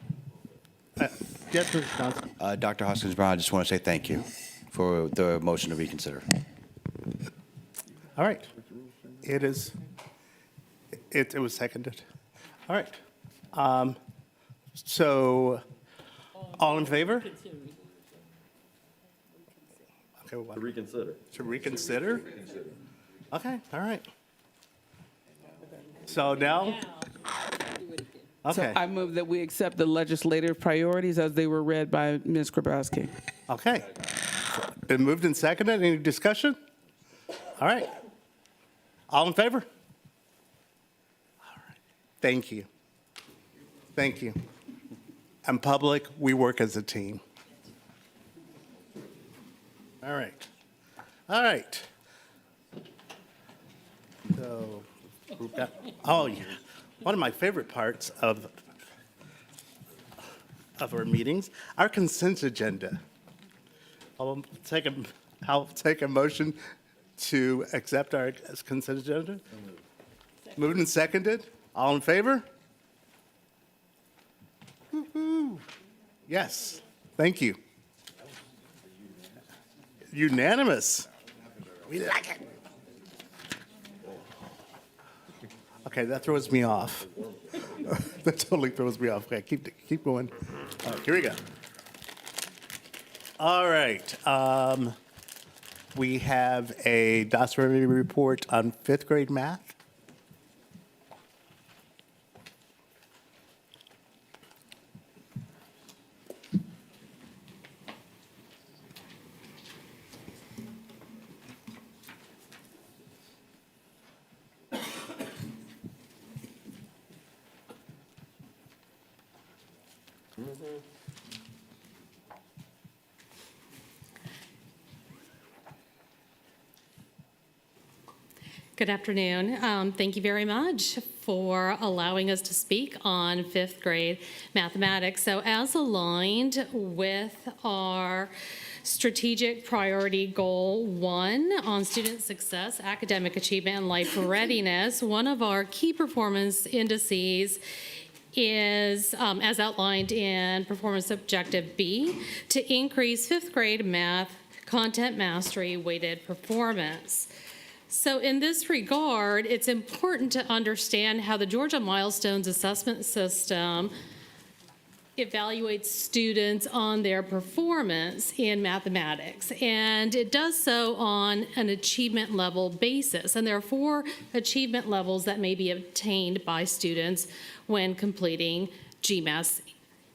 Yes, Mr. Johnson. Dr. Hoskins-Brown, I just want to say thank you for the motion to reconsider. All right. It is, it was seconded. All right. So, all in favor? Okay, To reconsider. to reconsider? Okay, all right. So now, So okay, I move that we accept the legislative priorities as they were read by Ms. Grabowski. okay. Been moved and seconded. Any discussion? All right. All in favor? All right. Thank you. Thank you. And public, we work as a team. All right. All right. So, we've got, oh, yeah. One of my favorite parts of our meetings, our consent agenda. I'll take a motion to accept our consent agenda. Moved and seconded. All in favor? Woo-hoo. Yes, thank you. Unanimous. We like it. Okay, that throws me off. That totally throws me off. Okay, keep going. All right, here we go. All right. We have a dossier report on fifth grade math. Good afternoon. Thank you very much for allowing us to speak on fifth grade mathematics. So as aligned with our strategic priority goal 1 on student success, academic achievement, and life readiness, one of our key performance indices is, as outlined in performance objective B, to increase fifth grade math content mastery weighted performance. So in this regard, it's important to understand how the Georgia Milestones Assessment System evaluates students on their performance in mathematics. And it does so on an achievement level basis. And there are 4 achievement levels that may be obtained by students when completing GMAS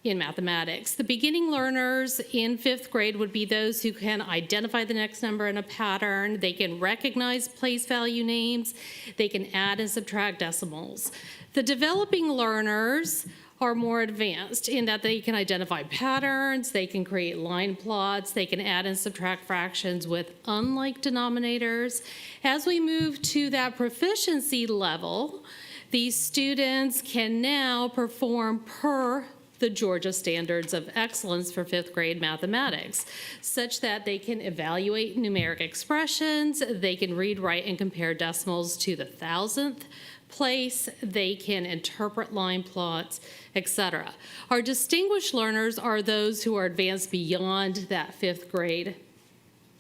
in mathematics. The beginning learners in fifth grade would be those who can identify the next number in a pattern, they can recognize place value names, they can add and subtract decimals. The developing learners are more advanced in that they can identify patterns, they can create line plots, they can add and subtract fractions with unlike denominators. As we move to that proficiency level, these students can now perform per the Georgia Standards of Excellence for fifth grade mathematics, such that they can evaluate numeric expressions, they can read, write, and compare decimals to the thousandth place, they can interpret line plots, etc. Our distinguished learners are those who are advanced beyond that fifth grade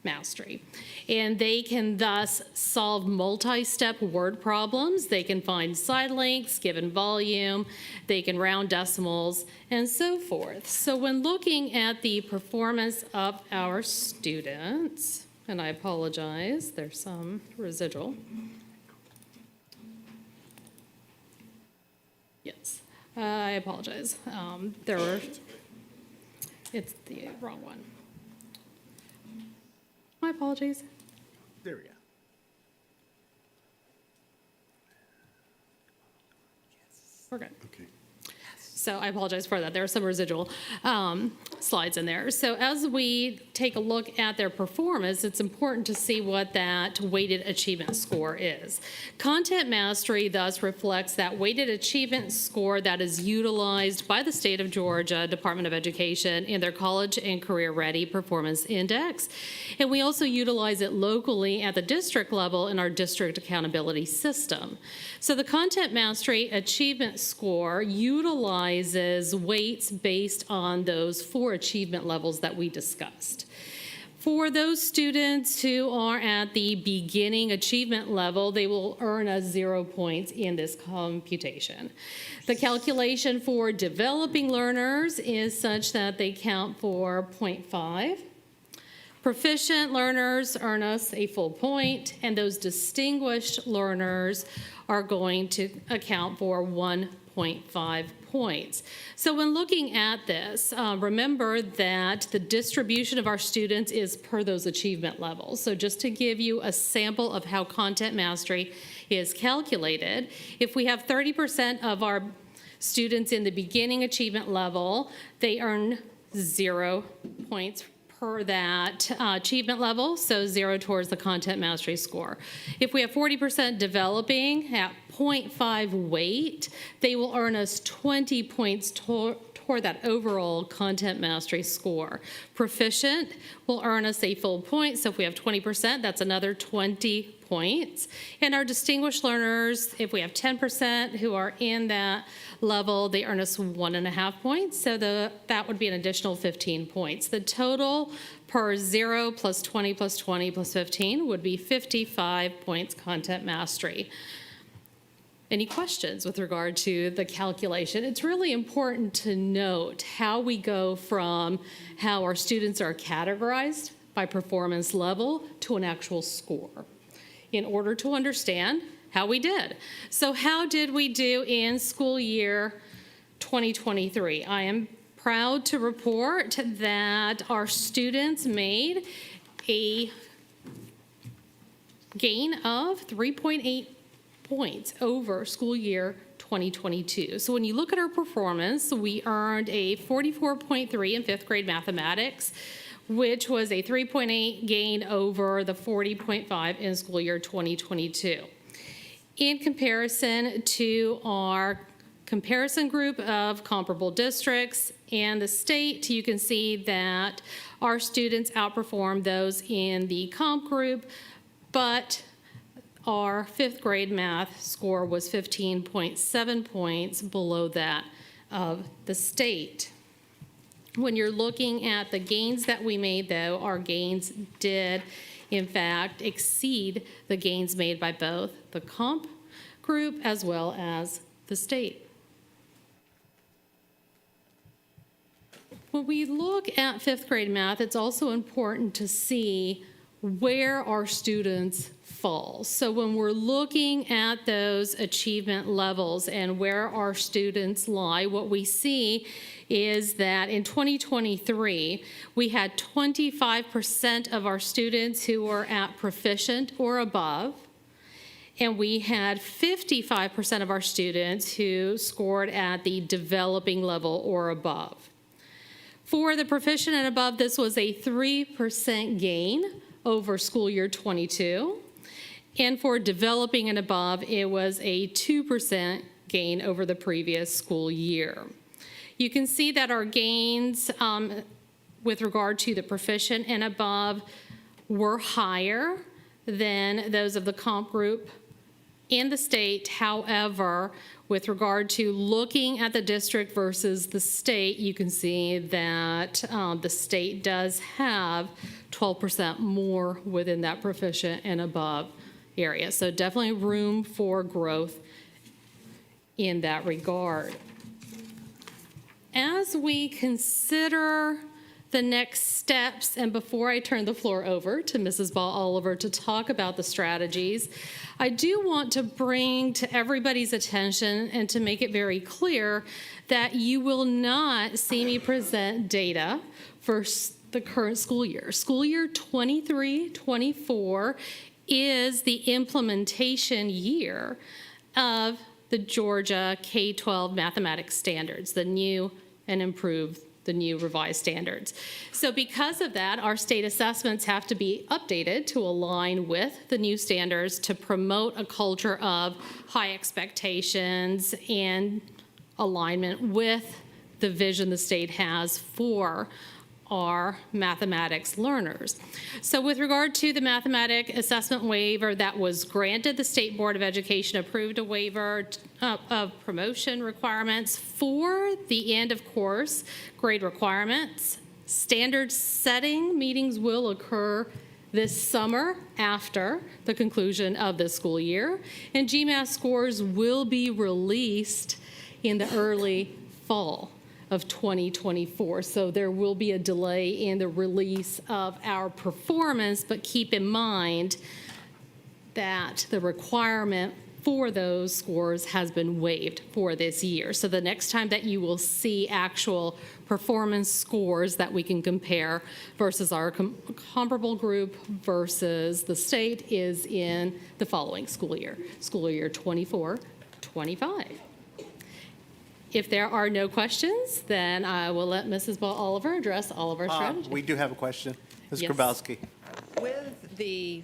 mastery. And they can thus solve multi-step word problems. They can find side links, given volume, they can round decimals, and so forth. So when looking at the performance of our students, and I apologize, there's some residual. Yes, I apologize. It's the wrong one. My apologies. There we go. We're good. Okay. So I apologize for that. There are some residual slides in there. So as we take a look at their performance, it's important to see what that weighted achievement score is. Content mastery thus reflects that weighted achievement score that is utilized by the state of Georgia Department of Education in their College and Career Ready Performance Index. And we also utilize it locally at the district level in our district accountability system. So the content mastery achievement score utilizes weights based on those 4 achievement levels that we discussed. For those students who are at the beginning achievement level, they will earn us 0 points in this computation. The calculation for developing learners is such that they count for 0.5. Proficient learners earn us a full point, and those distinguished learners are going to account for 1.5 points. So when looking at this, remember that the distribution of our students is per those achievement levels. So just to give you a sample of how content mastery is calculated, if we have 30% of our students in the beginning achievement level, they earn 0 points per that achievement level, so 0 towards the content mastery score. If we have 40% developing at 0.5 weight, they will earn us 20 points toward that overall content mastery score. Proficient will earn us a full point, so if we have 20%, that's another 20 points. And our distinguished learners, if we have 10% who are in that level, they earn us 1.5 points, so that would be an additional 15 points. The total per 0 plus 20 plus 20 plus 15 would be 55 points content mastery. Any questions with regard to the calculation? It's really important to note how we go from how our students are categorized by performance level to an actual score in order to understand how we did. So how did we do in school year 2023? I am proud to report that our students made a gain of 3.8 points over school year 2022. So when you look at our performance, we earned a 44.3 in 5th grade mathematics, which was a 3.8 gain over the 40.5 in school year 2022. In comparison to our comparison group of comparable districts and the state, you can see that our students outperformed those in the comp group, but our 5th grade math score was 15.7 points below that of the state. When you're looking at the gains that we made, though, our gains did, in fact, exceed the gains made by both the comp group as well as the state. When we look at 5th grade math, it's also important to see where our students fall. So when we're looking at those achievement levels and where our students lie, what we see is that in 2023, we had 25% of our students who were at proficient or above, and we had 55% of our students who scored at the developing level or above. For the proficient and above, this was a 3% gain over school year 22. And for developing and above, it was a 2% gain over the previous school year. You can see that our gains with regard to the proficient and above were higher than those of the comp group in the state. However, with regard to looking at the district versus the state, you can see that the state does have 12% more within that proficient and above area. So definitely room for growth in that regard. As we consider the next steps, and before I turn the floor over to Mrs. Ball Oliver to talk about the strategies, I do want to bring to everybody's attention and to make it very clear that you will not see me present data for the current school year. School year 23-24 is the implementation year of the Georgia K-12 mathematics standards, the new and improved, the new revised standards. So because of that, our state assessments have to be updated to align with the new standards to promote a culture of high expectations and alignment with the vision the state has for our mathematics learners. So with regard to the mathematic assessment waiver that was granted, the State Board of Education approved a waiver of promotion requirements for the end of course grade requirements. Standard setting meetings will occur this summer after the conclusion of the school year, and GMAT scores will be released in the early fall of 2024. So there will be a delay in the release of our performance, but keep in mind that the requirement for those scores has been waived for this year. So the next time that you will see actual performance scores that we can compare versus our comparable group versus the state is in the following school year 24-25. If there are no questions, then I will let Mrs. Ball Oliver address all of our strategies. We do have a question. Ms. Yes. Grabowski. With the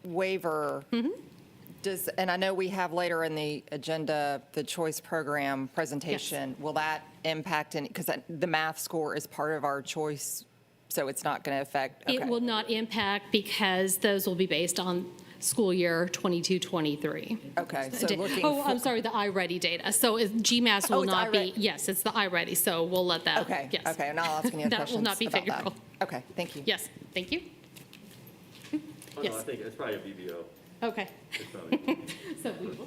waiver, and I know we have later in the agenda the choice program presentation, will that impact any, because the math score is part of our choice, so it's not going to affect? It will not impact because those will be based on school year 22-23. Okay, so looking I'm sorry, the iReady data. So GMAS will it's not be, iReady. yes, it's the iReady, so we'll let that. Okay, yes. okay, and I'll ask any other That questions will not be about that. figural. Okay, thank you. Yes, thank you. Oh, no, Yes. I think it's probably a VBO. Okay. It's probably. So we will.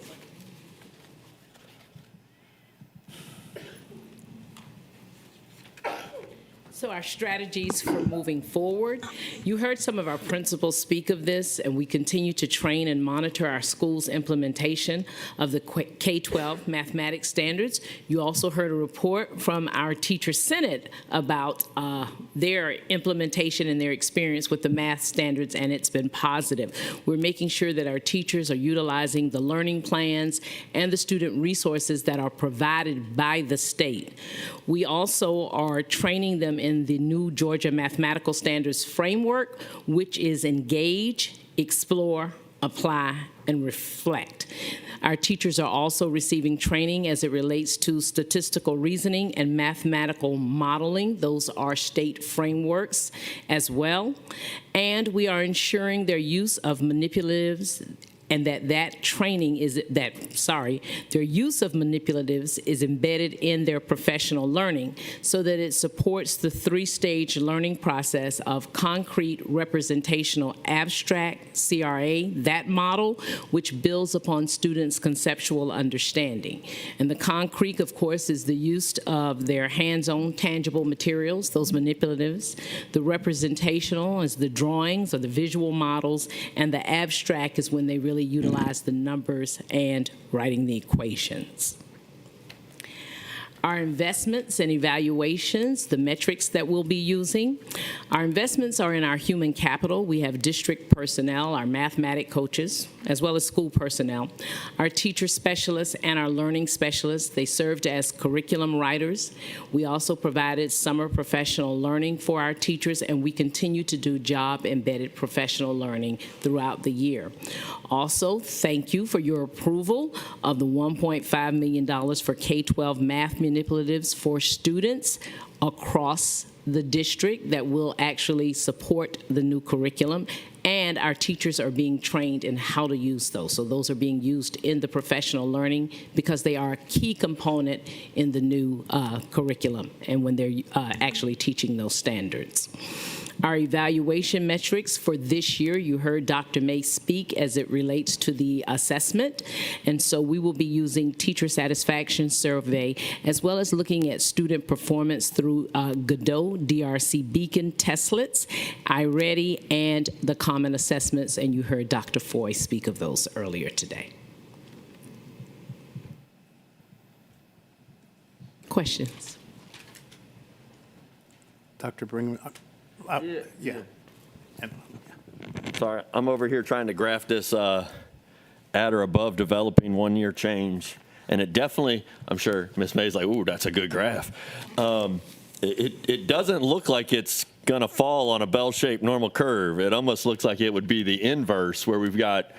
So our strategies for moving forward. You heard some of our principals speak of this, and we continue to train and monitor our schools' implementation of the K-12 mathematics standards. You also heard a report from our Teacher Senate about their implementation and their experience with the math standards, and it's been positive. We're making sure that our teachers are utilizing the learning plans and the student resources that are provided by the state. We also are training them in the new Georgia Mathematical Standards Framework, which is engage, explore, apply, and reflect. Our teachers are also receiving training as it relates to statistical reasoning and mathematical modeling. Those are state frameworks as well. And we are ensuring their use of manipulatives and that training is their use of manipulatives is embedded in their professional learning so that it supports the three-stage learning process of concrete, representational, abstract, CRA, that model, which builds upon students' conceptual understanding. And the concrete, of course, is the use of their hands-on tangible materials, those manipulatives. The representational is the drawings or the visual models, and the abstract is when they really utilize the numbers and writing the equations. Our investments and evaluations, the metrics that we'll be using. Our investments are in our human capital. We have district personnel, our mathematic coaches, as well as school personnel, our teacher specialists and our learning specialists. They served as curriculum writers. We also provided summer professional learning for our teachers, and we continue to do job-embedded professional learning throughout the year. Also, thank you for your approval of the $1.5 million for K-12 math manipulatives for students across the district that will actually support the new curriculum, and our teachers are being trained in how to use those. So those are being used in the professional learning because they are a key component in the new curriculum and when they're actually teaching those standards. Our evaluation metrics for this year, you heard Dr. May speak as it relates to the assessment. And so we will be using teacher satisfaction survey, as well as looking at student performance through Godot, DRC Beacon, Testlets, iReady, and the common assessments. And you heard Dr. Foy speak of those earlier today. Questions? Dr. Brinkman? Yeah. Sorry, I'm over here trying to graph this at or above developing 1 year change. And it definitely, I'm sure Ms. May's like, ooh, that's a good graph. It doesn't look like it's going to fall on a bell-shaped normal curve. It almost looks like it would be the inverse, where we've got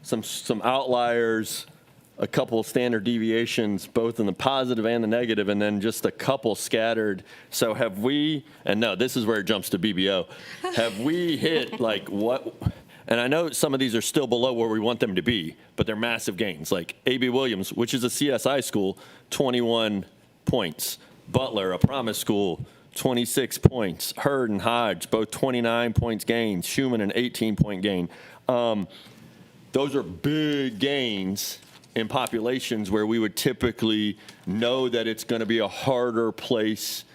some outliers, a couple standard deviations, both in the positive and the negative, and then just a couple scattered. So have we, and no, this is where it jumps to BBO, have we hit like what, and I know some of these are still below where we want them to be, but they're massive gains. Like A.B. Williams, which is a CSI school, 21 points. Butler, a promise school, 26 points. Hurd and Hodge, both 29 points gains. Schumann, an 18-point gain. Those are big gains in populations where we would typically know that it's going to be a harder place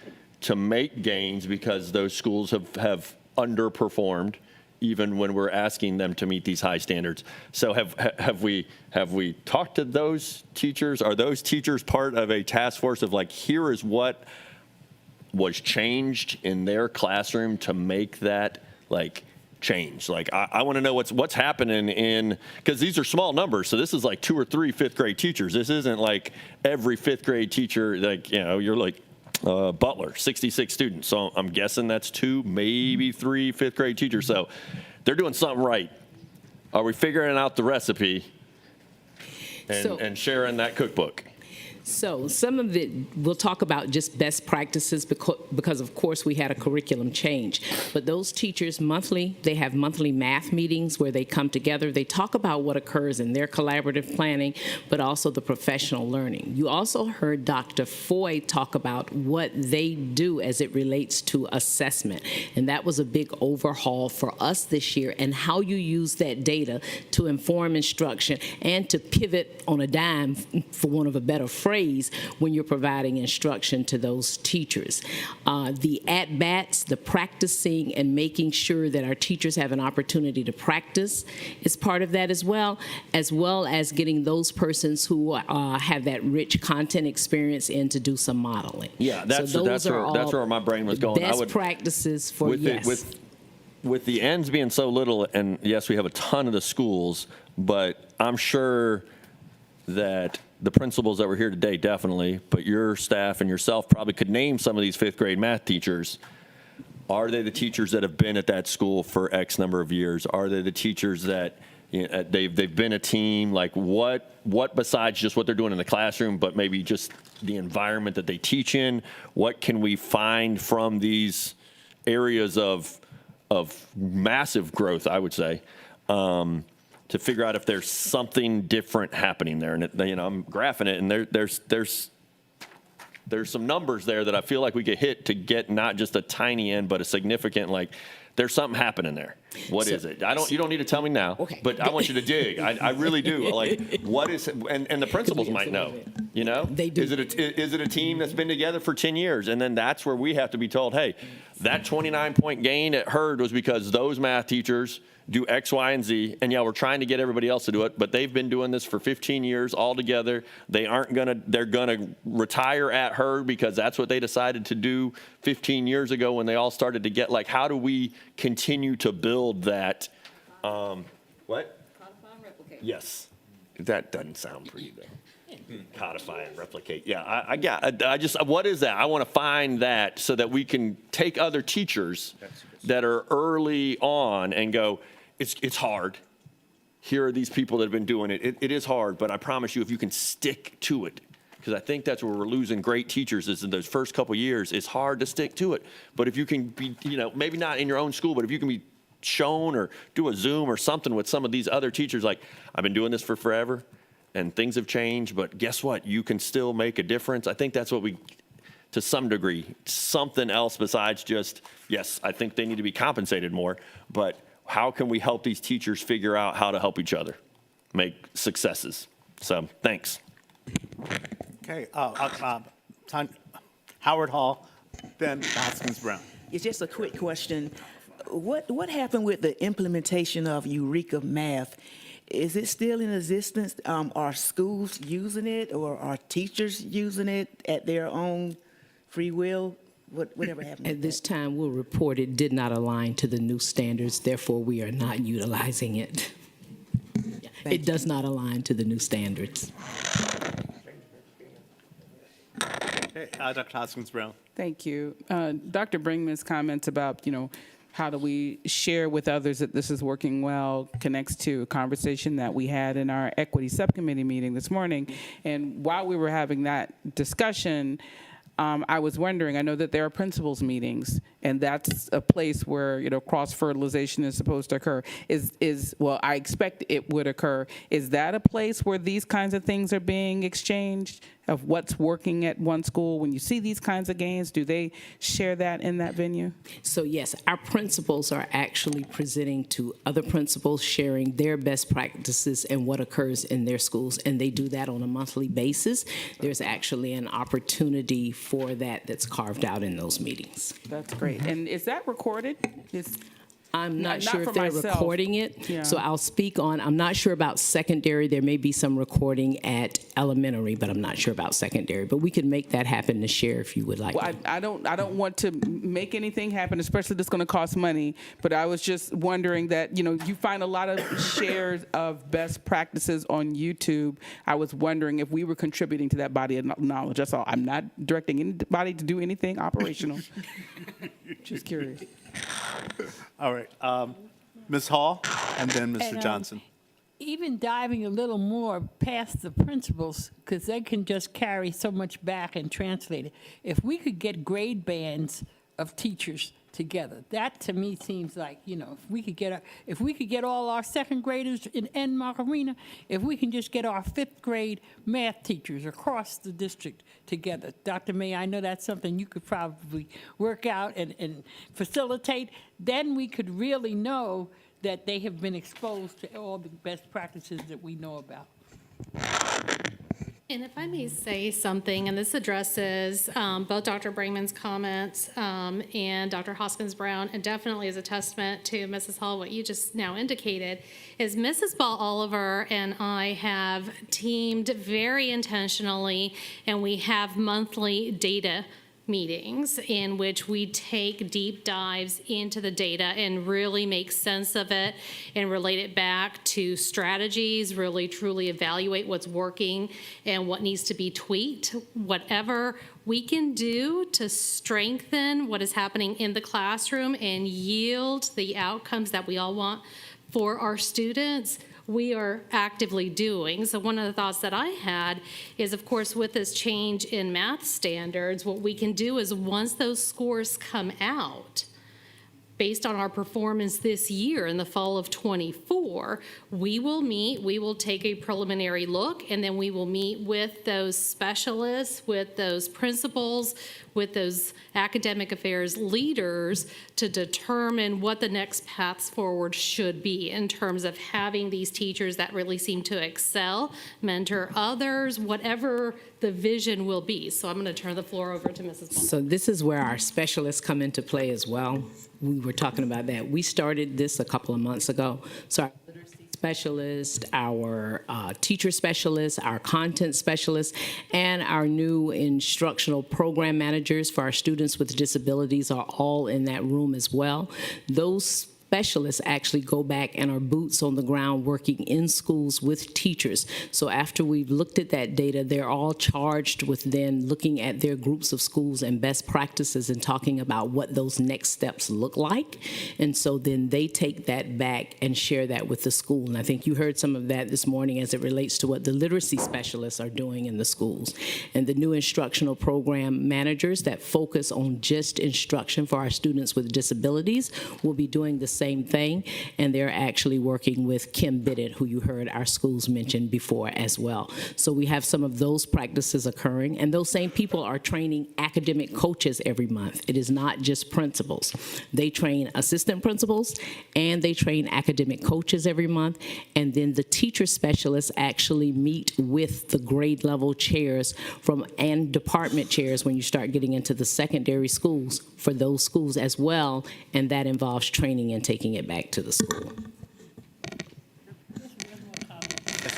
to make gains because those schools have underperformed even when we're asking them to meet these high standards. So have we talked to those teachers? Are those teachers part of a task force of like, here is what was changed in their classroom to make that like change? Like, I want to know what's happening in, because these are small numbers. So this is like 2 or 3 fifth grade teachers. This isn't like every fifth grade teacher, like, you know, you're like Butler, 66 students. So I'm guessing that's 2, maybe 3 fifth grade teachers. So they're doing something right. Are we figuring out the recipe and sharing that cookbook? So some of it, we'll talk about just best practices because of course we had a curriculum change. But those teachers monthly, they have monthly math meetings where they come together. They talk about what occurs in their collaborative planning, but also the professional learning. You also heard Dr. Foy talk about what they do as it relates to assessment. And that was a big overhaul for us this year, and how you use that data to inform instruction and to pivot on a dime, for want of a better phrase, when you're providing instruction to those teachers. The at-bats, the practicing and making sure that our teachers have an opportunity to practice is part of that as well as getting those persons who have that rich content experience in to do some modeling. Yeah, that's where my brain was going. Best practices for with the ends being so little, and yes, we have a ton of the schools, but I'm sure that the principals that were here today, definitely, but your staff and yourself probably could name some of these fifth grade math teachers. Are they the teachers that have been at that school for X number of years? Are they the teachers that, you know, they've been a team? Like what besides just what they're doing in the classroom, but maybe just the environment that they teach in? What can we find from these areas of massive growth, I would say, to figure out if there's something different happening there? And you know, I'm graphing it, and there's some numbers there that I feel like we could hit to get not just a tiny end, but a significant, like, there's something happening there. What is it? You don't need to tell me now, but I want you to dig. I really do. Like, what is, and the principals might know, you know? They do. Is it a team that's been together for 10 years? And then that's where we have to be told, hey, that 29-point gain at Hurd was because those math teachers do X, Y, and Z, and yeah, we're trying to get everybody else to do it, but they've been doing this for 15 years all together. They're gonna retire at Hurd because that's what they decided to do 15 years ago when they all started to get, like, how do we continue to build that? What? Codify and replicate. Yes. That doesn't sound pretty though. Codify and replicate. Yeah, I just, what is that? I want to find that so that we can take other teachers that are early on and go, it's hard. Here are these people that have been doing it. It is hard, but I promise you, if you can stick to it, because I think that's where we're losing great teachers is in those first couple years. It's hard to stick to it. But if you can be, maybe not in your own school, but if you can be shown or do a Zoom or something with some of these other teachers, like, I've been doing this for forever and things have changed, but guess what? You can still make a difference. I think that's what we, to some degree, something else besides just, yes, I think they need to be compensated more, but how can we help these teachers figure out how to help each other make successes? So, thanks. Okay, Howard Hall, then Hoskins Brown. It's just a quick question. What happened with the implementation of Eureka Math? Is it still in existence? Are schools using it, or are teachers using it at their own free will? Whatever happened? At this time, we'll report it did not align to the new standards, therefore we are not utilizing it. It does not align to the new standards. Okay, Dr. Hoskins Brown. Thank you. Dr. Brinkman's comments about, how do we share with others that this is working well connects to a conversation that we had in our equity subcommittee meeting this morning. And while we were having that discussion, I was wondering, I know that there are principals meetings, and that's a place where, cross-fertilization is supposed to occur. Well, I expect it would occur. Is that a place where these kinds of things are being exchanged, of what's working at one school? When you see these kinds of gains, do they share that in that venue? So yes, our principals are actually presenting to other principals, sharing their best practices and what occurs in their schools, and they do that on a monthly basis. There's actually an opportunity for that that's carved out in those meetings. That's great. And is that recorded? I'm not sure if for they're myself. recording it, Yeah. so I'll speak on, I'm not sure about secondary. There may be some recording at elementary, but I'm not sure about secondary. But we could make that happen to share if you would like. Well, I don't want to make anything happen, especially that's going to cost money. But I was just wondering that, you find a lot of shares of best practices on YouTube. I was wondering if we were contributing to that body of knowledge. That's all. I'm not directing anybody to do anything operational. Just curious. All right, Ms. Hall, and then Mr. Johnson. Even diving a little more past the principals, because they can just carry so much back and translate it. If we could get grade bands of teachers together, that to me seems like, if we could get all our second graders in Macarena, if we can just get our fifth grade math teachers across the district together. Dr. May, I know that's something you could probably work out and facilitate. Then we could really know that they have been exposed to all the best practices that we know about. And if I may say something, and this addresses both Dr. Brinkman's comments and Dr. Hoskins Brown, and definitely is a testament to Mrs. Hall, what you just now indicated, is Mrs. Ball Oliver and I have teamed very intentionally, and we have monthly data meetings in which we take deep dives into the data and really make sense of it and relate it back to strategies, really truly evaluate what's working and what needs to be tweaked. Whatever we can do to strengthen what is happening in the classroom and yield the outcomes that we all want for our students, we are actively doing. So one of the thoughts that I had is, of course, with this change in math standards, what we can do is once those scores come out, based on our performance this year in the fall of '24, we will take a preliminary look, and then we will meet with those specialists, with those principals, with those academic affairs leaders to determine what the next paths forward should be in terms of having these teachers that really seem to excel, mentor others, whatever the vision will be. So I'm going to turn the floor over to Mrs. Ball. So this is where our specialists come into play as well. We were talking about that. We started this a couple of months ago. So our literacy specialist, our teacher specialists, our content specialists, and our new instructional program managers for our students with disabilities are all in that room as well. Those specialists actually go back and are boots on the ground working in schools with teachers. So after we've looked at that data, they're all charged with then looking at their groups of schools and best practices and talking about what those next steps look like. And so then they take that back and share that with the school. And I think you heard some of that this morning as it relates to what the literacy specialists are doing in the schools. And the new instructional program managers that focus on just instruction for our students with disabilities will be doing the same thing. And they're actually working with Kim Biddett, who you heard our schools mention before as well. So we have some of those practices occurring. And those same people are training academic coaches every month. It is not just principals. They train assistant principals and they train academic coaches every month. And then the teacher specialists actually meet with the grade level chairs and department chairs when you start getting into the secondary schools for those schools as well. And that involves training and taking it back to the school.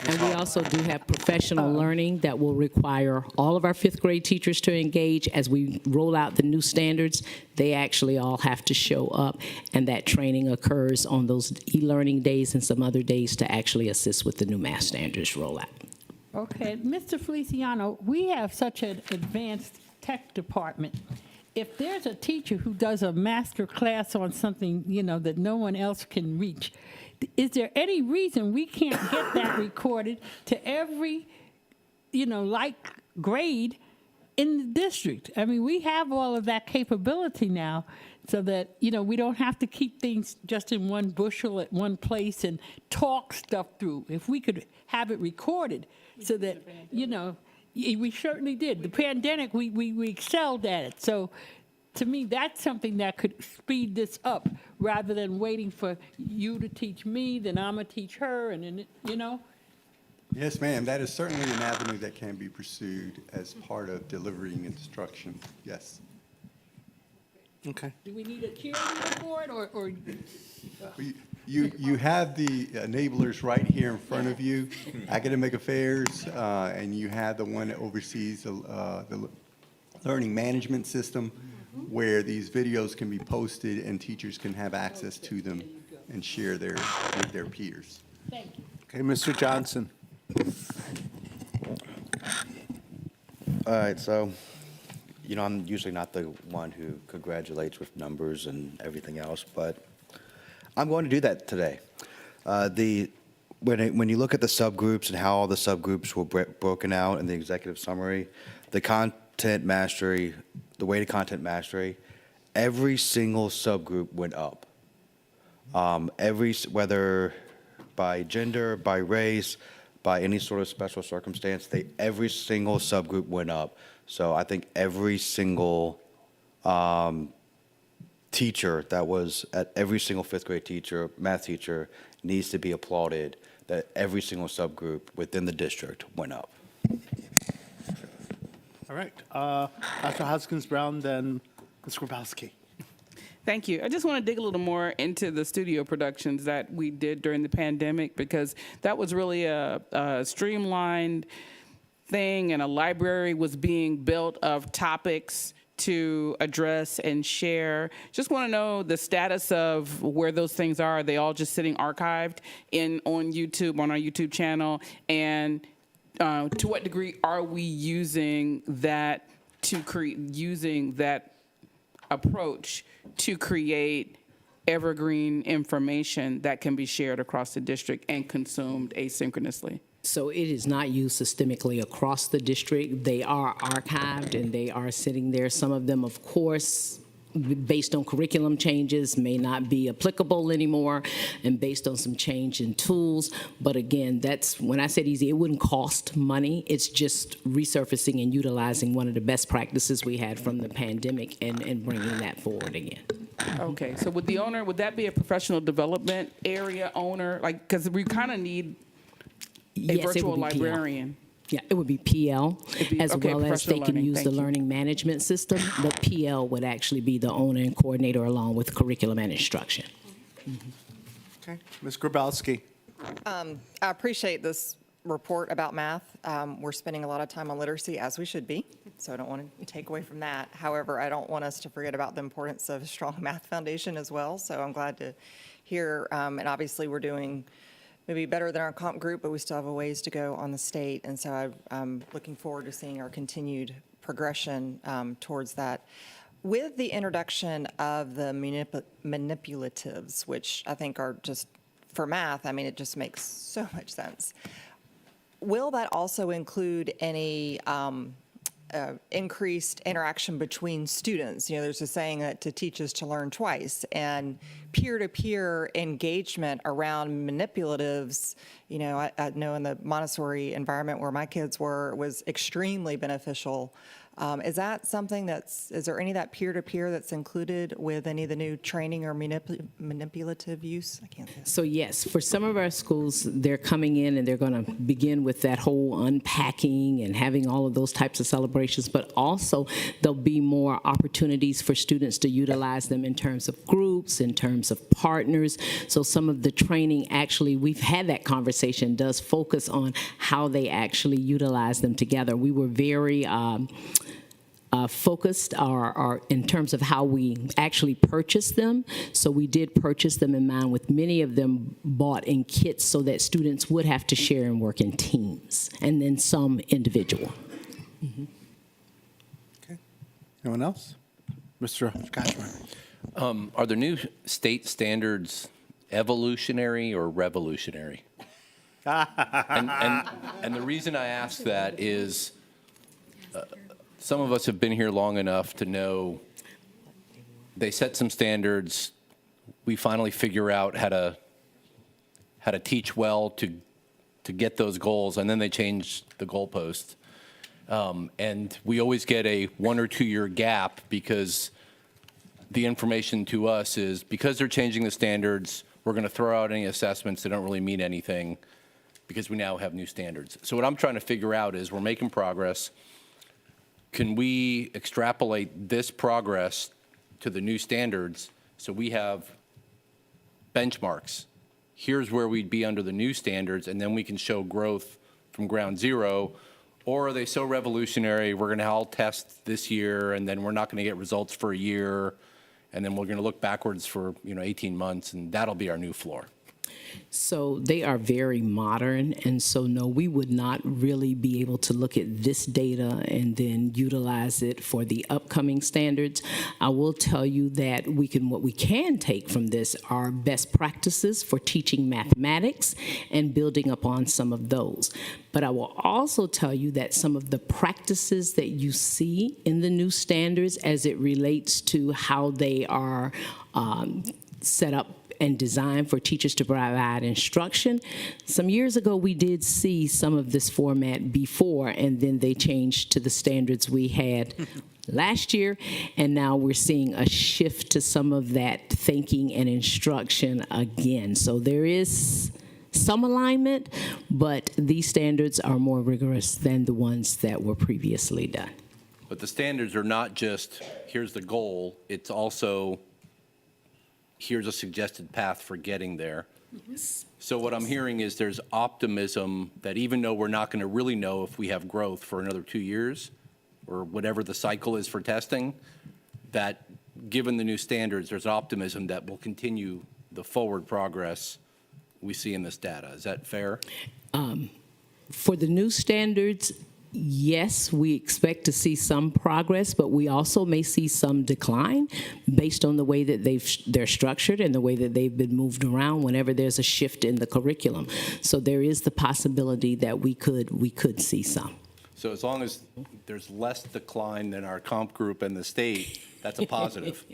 And we also do have professional learning that will require all of our fifth grade teachers to engage as we roll out the new standards. They actually all have to show up, and that training occurs on those e-learning days and some other days to actually assist with the new math standards rollout. Okay, Mr. Feliciano, we have such an advanced tech department. If there's a teacher who does a master class on something, that no one else can reach, is there any reason we can't get that recorded to every, like grade in the district? I mean, we have all of that capability now so that, we don't have to keep things just in one bushel at one place and talk stuff through. If we could have it recorded so that, we certainly did. The pandemic, we excelled at it. So to me, that's something that could speed this up rather than waiting for you to teach me, then I'm going to teach her, and then, Yes, ma'am. That is certainly an avenue that can be pursued as part of delivering instruction. Yes. Okay. Do we need a cheerleader for it, or You have the enablers right here in front of you, academic affairs, and you have the one that oversees the learning management system, where these videos can be posted and teachers can have access to them and share with their peers. Thank you. Okay, Mr. Johnson. All right, so, I'm usually not the one who congratulates with numbers and everything else, but I'm going to do that today. When you look at the subgroups and how all the subgroups were broken out in the executive summary, the content mastery, the way to content mastery, every single subgroup went up. Whether by gender, by race, by any sort of special circumstance, every single subgroup went up. So I think every single teacher that was at every single fifth grade teacher, math teacher, needs to be applauded that every single subgroup within the district went up. All right. Dr. Hoskins-Brown, then Ms. Grabowski. Thank you. I just want to dig a little more into the studio productions that we did during the pandemic, because that was really a streamlined thing, and a library was being built of topics to address and share. Just want to know the status of where those things are. Are they all just sitting archived on YouTube, on our YouTube channel? And to what degree are we using that approach to create evergreen information that can be shared across the district and consumed asynchronously? So it is not used systemically across the district. They are archived and they are sitting there. Some of them, of course, based on curriculum changes, may not be applicable anymore, and based on some change in tools. But again, that's when I said easy, it wouldn't cost money. It's just resurfacing and utilizing one of the best practices we had from the pandemic and bringing that forward again. Okay, so would that be a professional development area owner? Like, because we kind of need a virtual librarian. Yeah, it would be PL, as well as they can use the learning management system, but PL would actually be the owner and coordinator along with curriculum and instruction. Okay, Ms. Grabowski. I appreciate this report about math. We're spending a lot of time on literacy, as we should be, so I don't want to take away from that. However, I don't want us to forget about the importance of a strong math foundation as well, so I'm glad to hear, and obviously we're doing maybe better than our comp group, but we still have a ways to go on the state, and so I'm looking forward to seeing our continued progression towards that. With the introduction of the manipulatives, which I think are just, for math, I mean, it just makes so much sense. Will that also include any increased interaction between students? You know, there's a saying that to teach is to learn twice, and peer-to-peer engagement around manipulatives, you know, I know in the Montessori environment where my kids were, was extremely beneficial. Is that something is there any of that peer-to-peer that's included with any of the new training or manipulative use? I can't say. So yes, for some of our schools, they're coming in and they're going to begin with that whole unpacking and having all of those types of celebrations, but also there'll be more opportunities for students to utilize them in terms of groups, in terms of partners. So some of the training, actually, we've had that conversation, does focus on how they actually utilize them together. We were very focused or in terms of how we actually purchase them. So we did purchase them in mind with many of them bought in kits so that students would have to share and work in teams, and then some individual. Okay. Anyone else? Mr. Cashman. Are the new state standards evolutionary or revolutionary? and the reason I ask that is some of us have been here long enough to know they set some standards. We finally figure out how to teach well to get those goals, and then they change the goalpost. And we always get a 1 or 2 year gap because the information to us is because they're changing the standards, we're going to throw out any assessments that don't really mean anything because we now have new standards. So what I'm trying to figure out is we're making progress. Can we extrapolate this progress to the new standards so we have benchmarks? Here's where we'd be under the new standards, and then we can show growth from ground zero. Or are they so revolutionary, we're going to all test this year, and then we're not going to get results for a year, and then we're going to look backwards for 18 months, and that'll be our new floor? So they are very modern, and so no, we would not really be able to look at this data and then utilize it for the upcoming standards. I will tell you that what we can take from this are best practices for teaching mathematics and building upon some of those. But I will also tell you that some of the practices that you see in the new standards as it relates to how they are set up and designed for teachers to provide instruction. Some years ago, we did see some of this format before, and then they changed to the standards we had last year, and now we're seeing a shift to some of that thinking and instruction again. So there is some alignment, but these standards are more rigorous than the ones that were previously done. But the standards are not just, here's the goal, it's also, here's a suggested path for getting there. So what I'm hearing is there's optimism that even though we're not going to really know if we have growth for another 2 years, or whatever the cycle is for testing, that given the new standards, there's optimism that we'll continue the forward progress we see in this data. Is that fair? For the new standards, yes, we expect to see some progress, but we also may see some decline based on the way that they're structured and the way that they've been moved around whenever there's a shift in the curriculum. So there is the possibility that we could see some. So as long as there's less decline than our comp group and the state, that's a positive.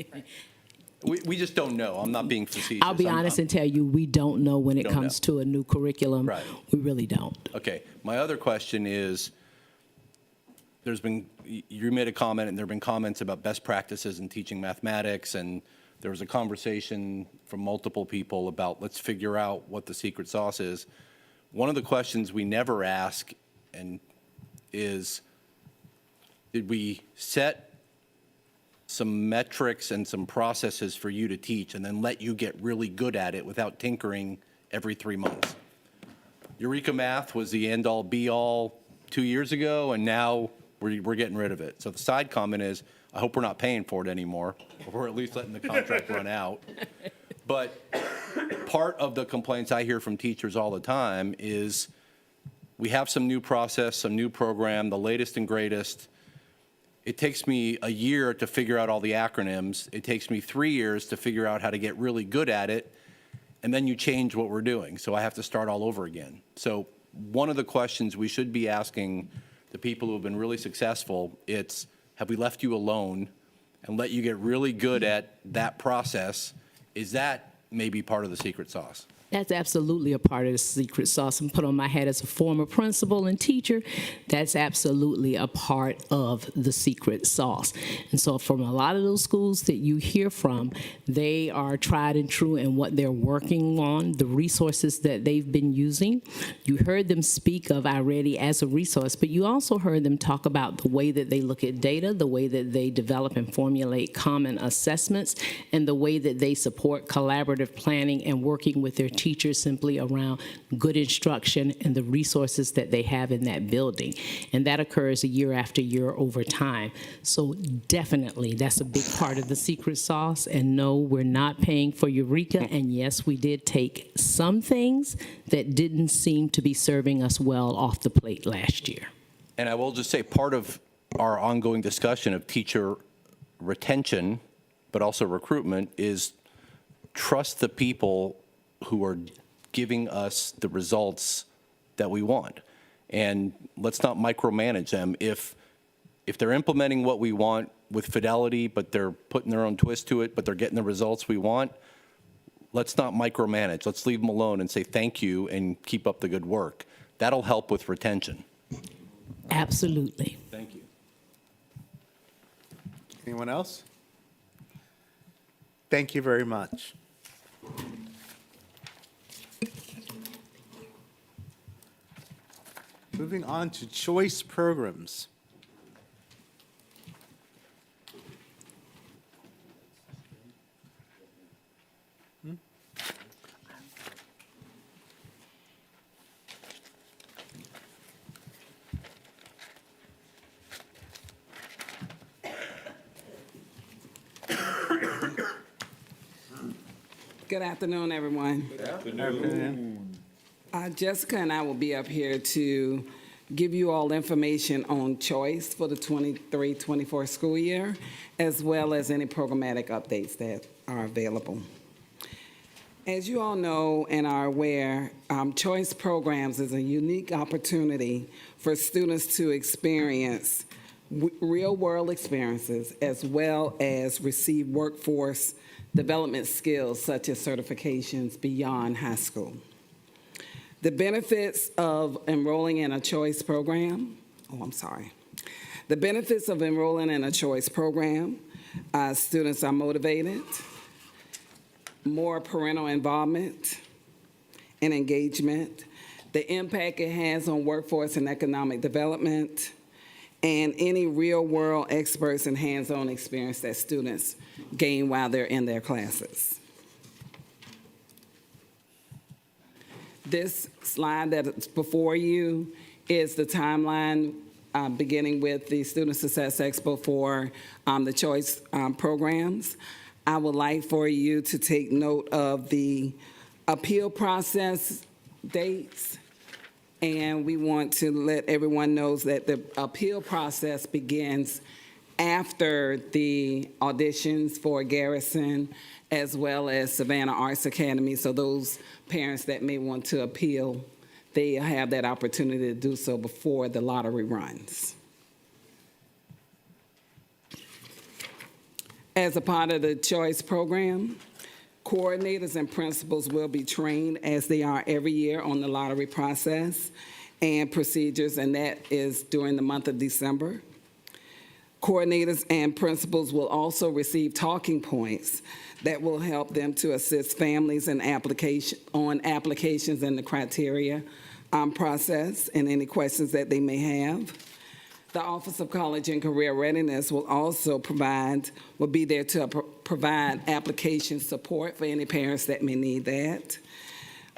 We just don't know. I'm not being facetious. I'll be honest and tell you, we don't know when it comes to a new curriculum. Right. We really don't. Okay. My other question is, you made a comment, and there have been comments about best practices in teaching mathematics, and there was a conversation from multiple people about let's figure out what the secret sauce is. One of the questions we never ask is, did we set some metrics and some processes for you to teach and then let you get really good at it without tinkering every 3 months? Eureka Math was the end-all, be-all 2 years ago, and now we're getting rid of it. So the side comment is, I hope we're not paying for it anymore, or we're at least letting the contract run out. But part of the complaints I hear from teachers all the time is we have some new process, some new program, the latest and greatest. It takes me a year to figure out all the acronyms. It takes me 3 years to figure out how to get really good at it. And then you change what we're doing. So I have to start all over again. So one of the questions we should be asking the people who have been really successful, it's, have we left you alone and let you get really good at that process? Is that maybe part of the secret sauce? That's absolutely a part of the secret sauce. And put on my hat as a former principal and teacher, that's absolutely a part of the secret sauce. And so from a lot of those schools that you hear from, they are tried and true in what they're working on, the resources that they've been using. You heard them speak of iReady as a resource, but you also heard them talk about the way that they look at data, the way that they develop and formulate common assessments, and the way that they support collaborative planning and working with their teachers simply around good instruction and the resources that they have in that building. And that occurs year after year over time. So definitely, that's a big part of the secret sauce. And no, we're not paying for Eureka. And yes, we did take some things that didn't seem to be serving us well off the plate last year. And I will just say part of our ongoing discussion of teacher retention, but also recruitment, is trust the people who are giving us the results that we want. And let's not micromanage them. If they're implementing what we want with fidelity, but they're putting their own twist to it, but they're getting the results we want, let's not micromanage. Let's leave them alone and say thank you and keep up the good work. That'll help with retention. Absolutely. Thank you. Anyone else? Thank you very much. Moving on to choice programs. Good afternoon, everyone. Good afternoon. Jessica and I will be up here to give you all information on choice for the 23-24 school year, as well as any programmatic updates that are available. As you all know and are aware, choice programs is a unique opportunity for students to experience real-world experiences, as well as receive workforce development skills such as certifications beyond high school. The benefits of enrolling in a choice program, The benefits of enrolling in a choice program, students are motivated, more parental involvement and engagement, the impact it has on workforce and economic development, and any real-world experts and hands-on experience that students gain while they're in their classes. This slide that's before you is the timeline beginning with the Student Success Expo for the choice programs. I would like for you to take note of the appeal process dates. And we want to let everyone know that the appeal process begins after the auditions for Garrison as well as Savannah Arts Academy. So those parents that may want to appeal, they have that opportunity to do so before the lottery runs. As a part of the choice program, coordinators and principals will be trained, as they are every year, on the lottery process and procedures, and that is during the month of December. Coordinators and principals will also receive talking points that will help them to assist families in applications and the criteria process and any questions that they may have. The Office of College and Career Readiness will also be there to provide application support for any parents that may need that.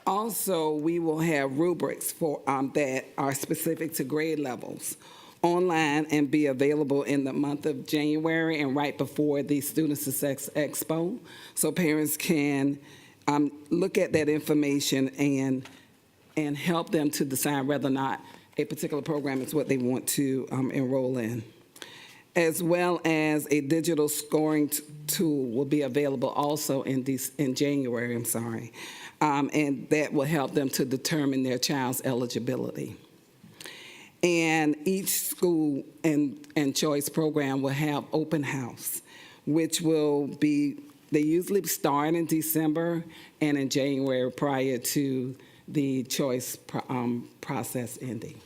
Also, we will have rubrics for, that are specific to grade levels online and be available in the month of January and right before the Student Success Expo. So parents can look at that information and help them to decide whether or not a particular program is what they want to enroll in. As well as a digital scoring tool will be available also in January, and that will help them to determine their child's eligibility. And each school and choice program will have open house, which will be, they usually start in December and in January prior to the choice process ending.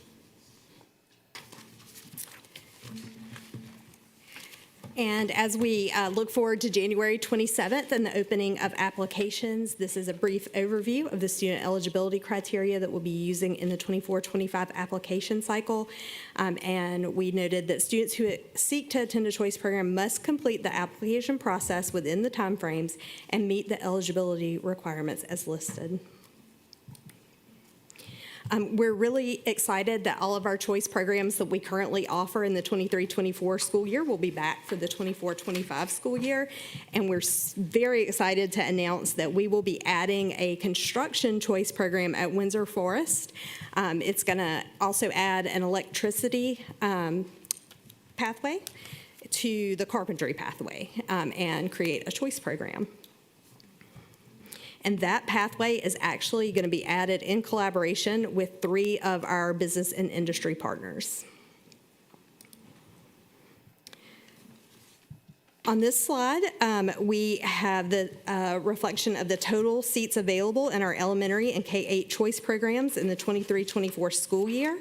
And as we look forward to January 27th and the opening of applications, this is a brief overview of the student eligibility criteria that we'll be using in the 24-25 application cycle. And we noted that students who seek to attend a choice program must complete the application process within the timeframes and meet the eligibility requirements as listed. We're really excited that all of our choice programs that we currently offer in the 23-24 school year will be back for the 24-25 school year. And we're very excited to announce that we will be adding a construction choice program at Windsor Forest. It's going to also add an electricity pathway to the carpentry pathway and create a choice program. And that pathway is actually going to be added in collaboration with 3 of our business and industry partners. On this slide, we have the reflection of the total seats available in our elementary and K-8 choice programs in the 23-24 school year,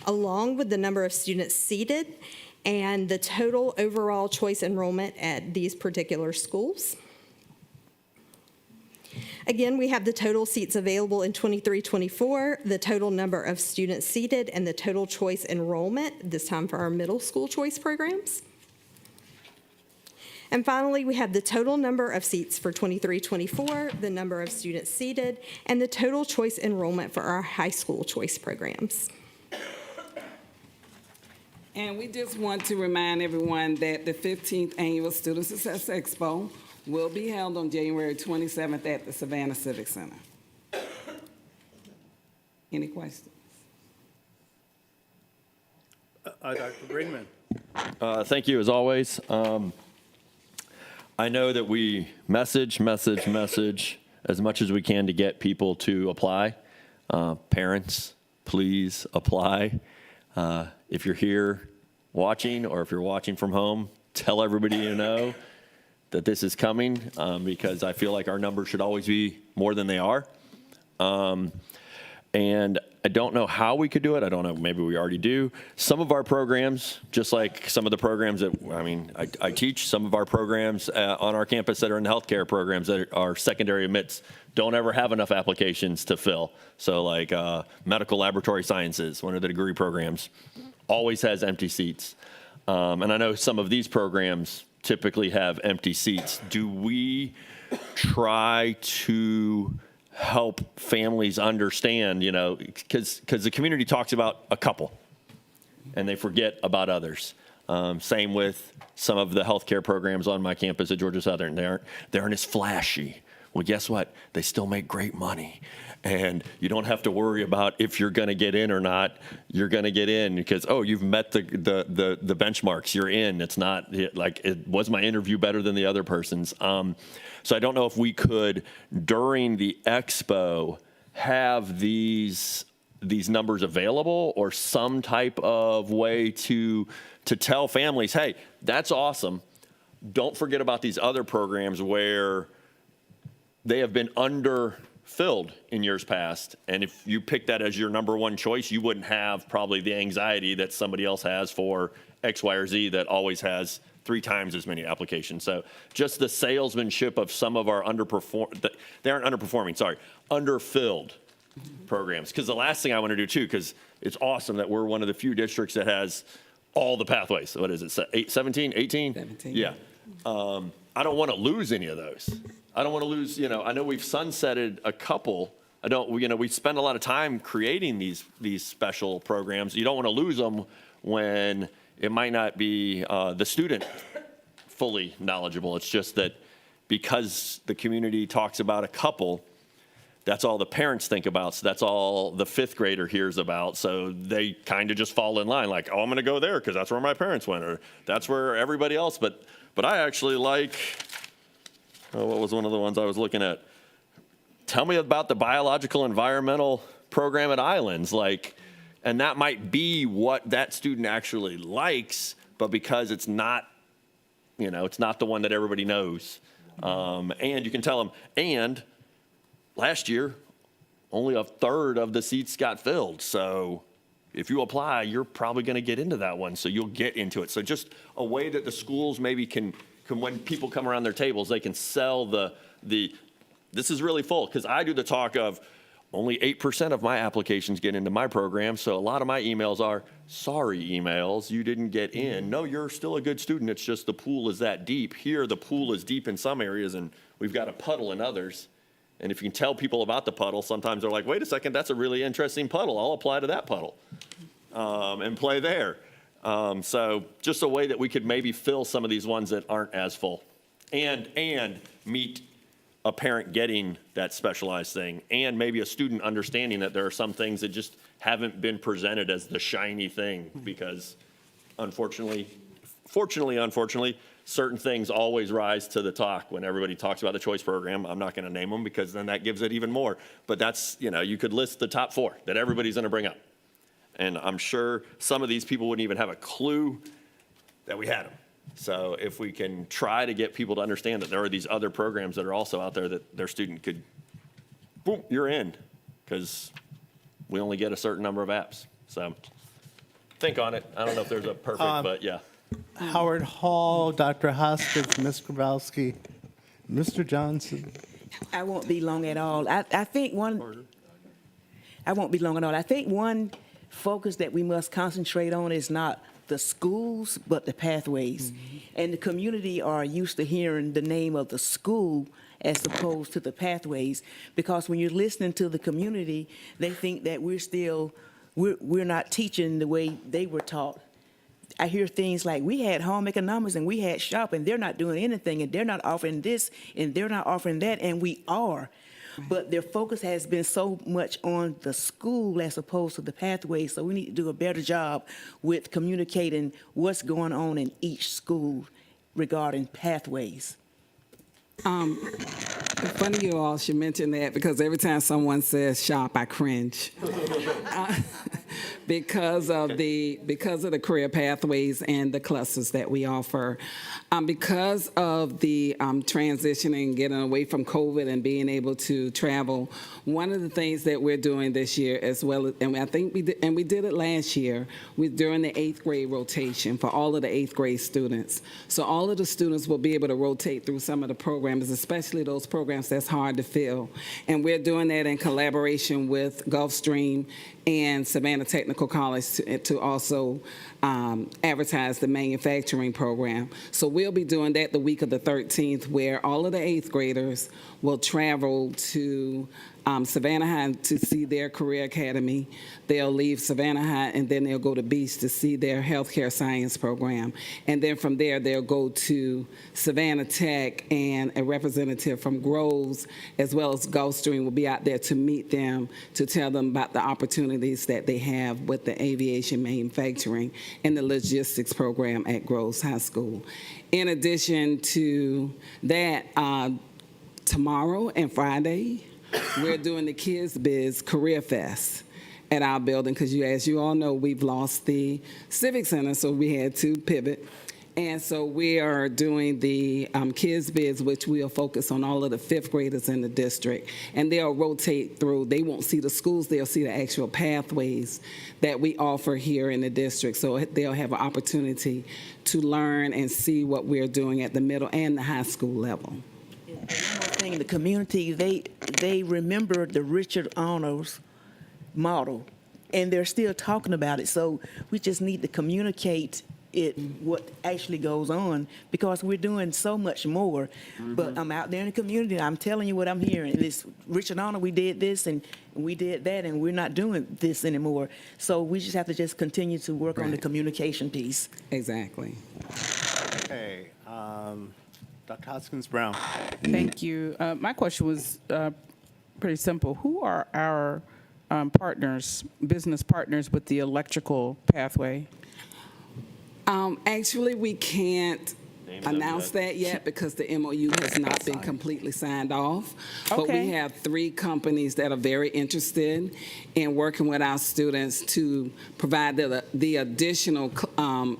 along with the number of students seated and the total overall choice enrollment at these particular schools. Again, we have the total seats available in 23-24, the total number of students seated, and the total choice enrollment, this time for our middle school choice programs. And finally, we have the total number of seats for 23-24, the number of students seated, and the total choice enrollment for our high school choice programs. And we just want to remind everyone that the 15th Annual Student Success Expo will be held on January 27th at the Savannah Civic Center. Any questions? Dr. Brinkman. Thank you, as always. I know that we message as much as we can to get people to apply. Parents, please apply. If you're here watching or if you're watching from home, tell everybody you know that this is coming, because I feel like our numbers should always be more than they are. And I don't know how we could do it. I don't know, maybe we already do. Some of our programs, just like some of the programs that, I teach, some of our programs on our campus that are in the healthcare programs that are secondary admits don't ever have enough applications to fill. So like medical laboratory sciences, one of the degree programs, always has empty seats. And I know some of these programs typically have empty seats. Do we try to help families understand, because the community talks about a couple and they forget about others. Same with some of the healthcare programs on my campus at Georgia Southern. They aren't as flashy. Well, guess what? They still make great money. And you don't have to worry about if you're going to get in or not. You're going to get in because, you've met the benchmarks. You're in. It's not like, was my interview better than the other person's? So I don't know if we could, during the expo, have these numbers available or some type of way to tell families, hey, that's awesome. Don't forget about these other programs where they have been underfilled in years past. And if you pick that as your number one choice, you wouldn't have probably the anxiety that somebody else has for X, Y, or Z that always has 3 times as many applications. So just the salesmanship of some of our underfilled programs. Because the last thing I want to do too, because it's awesome that we're one of the few districts that has all the pathways. What is it, 17, 18? 17. Yeah. I don't want to lose any of those. I don't want to lose, I know we've sunsetted a couple I don't, we spend a lot of time creating these special programs. You don't want to lose them when it might not be the student fully knowledgeable. It's just that because the community talks about a couple, that's all the parents think about. So that's all the fifth grader hears about. So they kind of just fall in line like, oh, I'm going to go there because that's where my parents went, or that's where everybody else. But I actually like, what was one of the ones I was looking at? Tell me about the biological environmental program at Islands. And that might be what that student actually likes, but because it's not, it's not the one that everybody knows. And you can tell them, and last year, only a third of the seats got filled. So if you apply, you're probably going to get into that one. So you'll get into it. So just a way that the schools maybe can when people come around their tables, they can sell this is really full. Because I do the talk of only 8% of my applications get into my program. So a lot of my emails are, sorry emails, you didn't get in. No, you're still a good student. It's just the pool is that deep. Here, the pool is deep in some areas, and we've got a puddle in others. And if you can tell people about the puddle, sometimes they're like, wait a second, that's a really interesting puddle. I'll apply to that puddle and play there. So just a way that we could maybe fill some of these ones that aren't as full and meet a parent getting that specialized thing, and maybe a student understanding that there are some things that just haven't been presented as the shiny thing, because unfortunately, certain things always rise to the talk when everybody talks about the choice program. I'm not going to name them because then that gives it even more. But that's, you could list the top 4 that everybody's going to bring up. And I'm sure some of these people wouldn't even have a clue that we had them. So if we can try to get people to understand that there are these other programs that are also out there that their student could, boom, you're in, because we only get a certain number of apps. So think on it. I don't know if there's a perfect, but yeah. Howard Hall, Dr. Hoskins, Ms. Grabowski, Mr. Johnson. I won't be long at all. I won't be long at all. I think one focus that we must concentrate on is not the schools, but the pathways. And the community are used to hearing the name of the school as opposed to the pathways, because when you're listening to the community, they think that we're not teaching the way they were taught. I hear things like, we had home economics and we had shop, and they're not doing anything, and they're not offering this, and they're not offering that, and we are. But their focus has been so much on the school as opposed to the pathway. So we need to do a better job with communicating what's going on in each school regarding pathways. Funny you all should mention that, because every time someone says shop, I cringe. Because of the career pathways and the clusters that we offer. Because of the transitioning, getting away from COVID and being able to travel, one of the things that we're doing this year as well, and I think we did it last year, we're doing the 8th grade rotation for all of the 8th grade students. So all of the students will be able to rotate through some of the programs, especially those programs that's hard to fill. And we're doing that in collaboration with Gulfstream and Savannah Technical College to also advertise the manufacturing program. So we'll be doing that the week of the 13th, where all of the 8th graders will travel to Savannah High to see their career academy. They'll leave Savannah High and then they'll go to Beach to see their healthcare science program. And then from there, they'll go to Savannah Tech, and a representative from Groves as well as Gulfstream will be out there to meet them, to tell them about the opportunities that they have with the aviation manufacturing and the logistics program at Groves High School. In addition to that, tomorrow and Friday, we're doing the Kids Biz Career Fest at our building, because as you all know, we've lost the Civic Center, so we had to pivot. And so we are doing the Kids Biz, which we'll focus on all of the 5th graders in the district. And they'll rotate through. They won't see the schools. They'll see the actual pathways that we offer here in the district. So they'll have an opportunity to learn and see what we're doing at the middle and the high school level. One more thing, the community, they remember the Richard Honors model, and they're still talking about it. So we just need to communicate what actually goes on, because we're doing so much more. But I'm out there in the community, I'm telling you what I'm hearing. This Richard Honor, we did this and we did that, and we're not doing this anymore. So we just have to just continue to work on the communication piece. Exactly. Okay, Dr. Hoskins Brown. Thank you. My question was pretty simple. Who are our partners, business partners with the electrical pathway? Actually, we can't announce that yet because the MOU has not been completely signed off. But we have 3 companies that are very interested in working with our students to provide the additional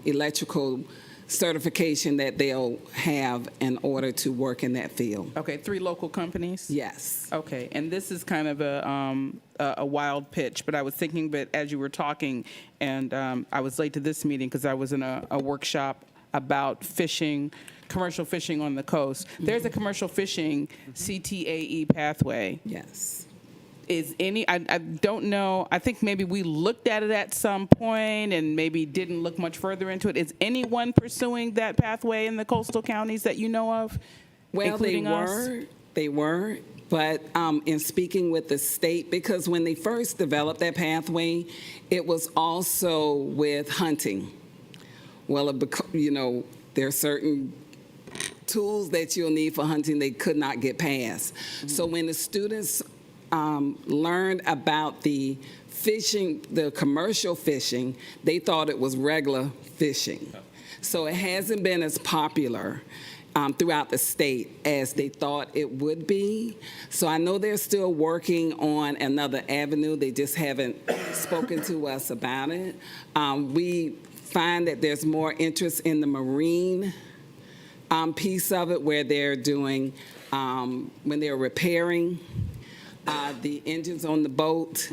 electrical certification that they'll have in order to work in that field. Okay, 3 local companies? Yes. Okay, and this is kind of a wild pitch, but I was thinking, but as you were talking, and I was late to this meeting because I was in a workshop about fishing, commercial fishing on the coast. There's a commercial fishing CTAE pathway. Yes. Is any, I don't know, I think maybe we looked at it at some point and maybe didn't look much further into it. Is anyone pursuing that pathway in the coastal counties that you know of? Well, including us? They were, but in speaking with the state, because when they first developed that pathway, it was also with hunting. Well, there are certain tools that you'll need for hunting they could not get past. So when the students learned about the fishing, the commercial fishing, they thought it was regular fishing. So it hasn't been as popular throughout the state as they thought it would be. So I know they're still working on another avenue. They just haven't spoken to us about it. We find that there's more interest in the marine piece of it, where they're doing, when they're repairing the engines on the boat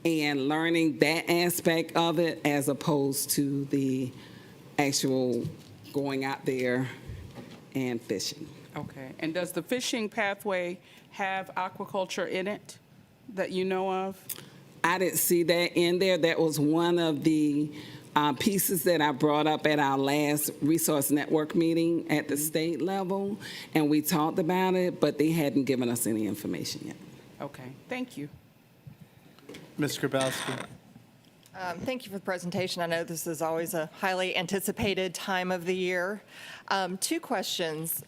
and learning that aspect of it as opposed to the actual going out there and fishing. Okay, and does the fishing pathway have aquaculture in it that you know of? I didn't see that in there. That was one of the pieces that I brought up at our last resource network meeting at the state level, and we talked about it, but they hadn't given us any information yet. Okay, thank you. Ms. Grabowski. Thank you for the presentation. I know this is always a highly anticipated time of the year. 2 questions.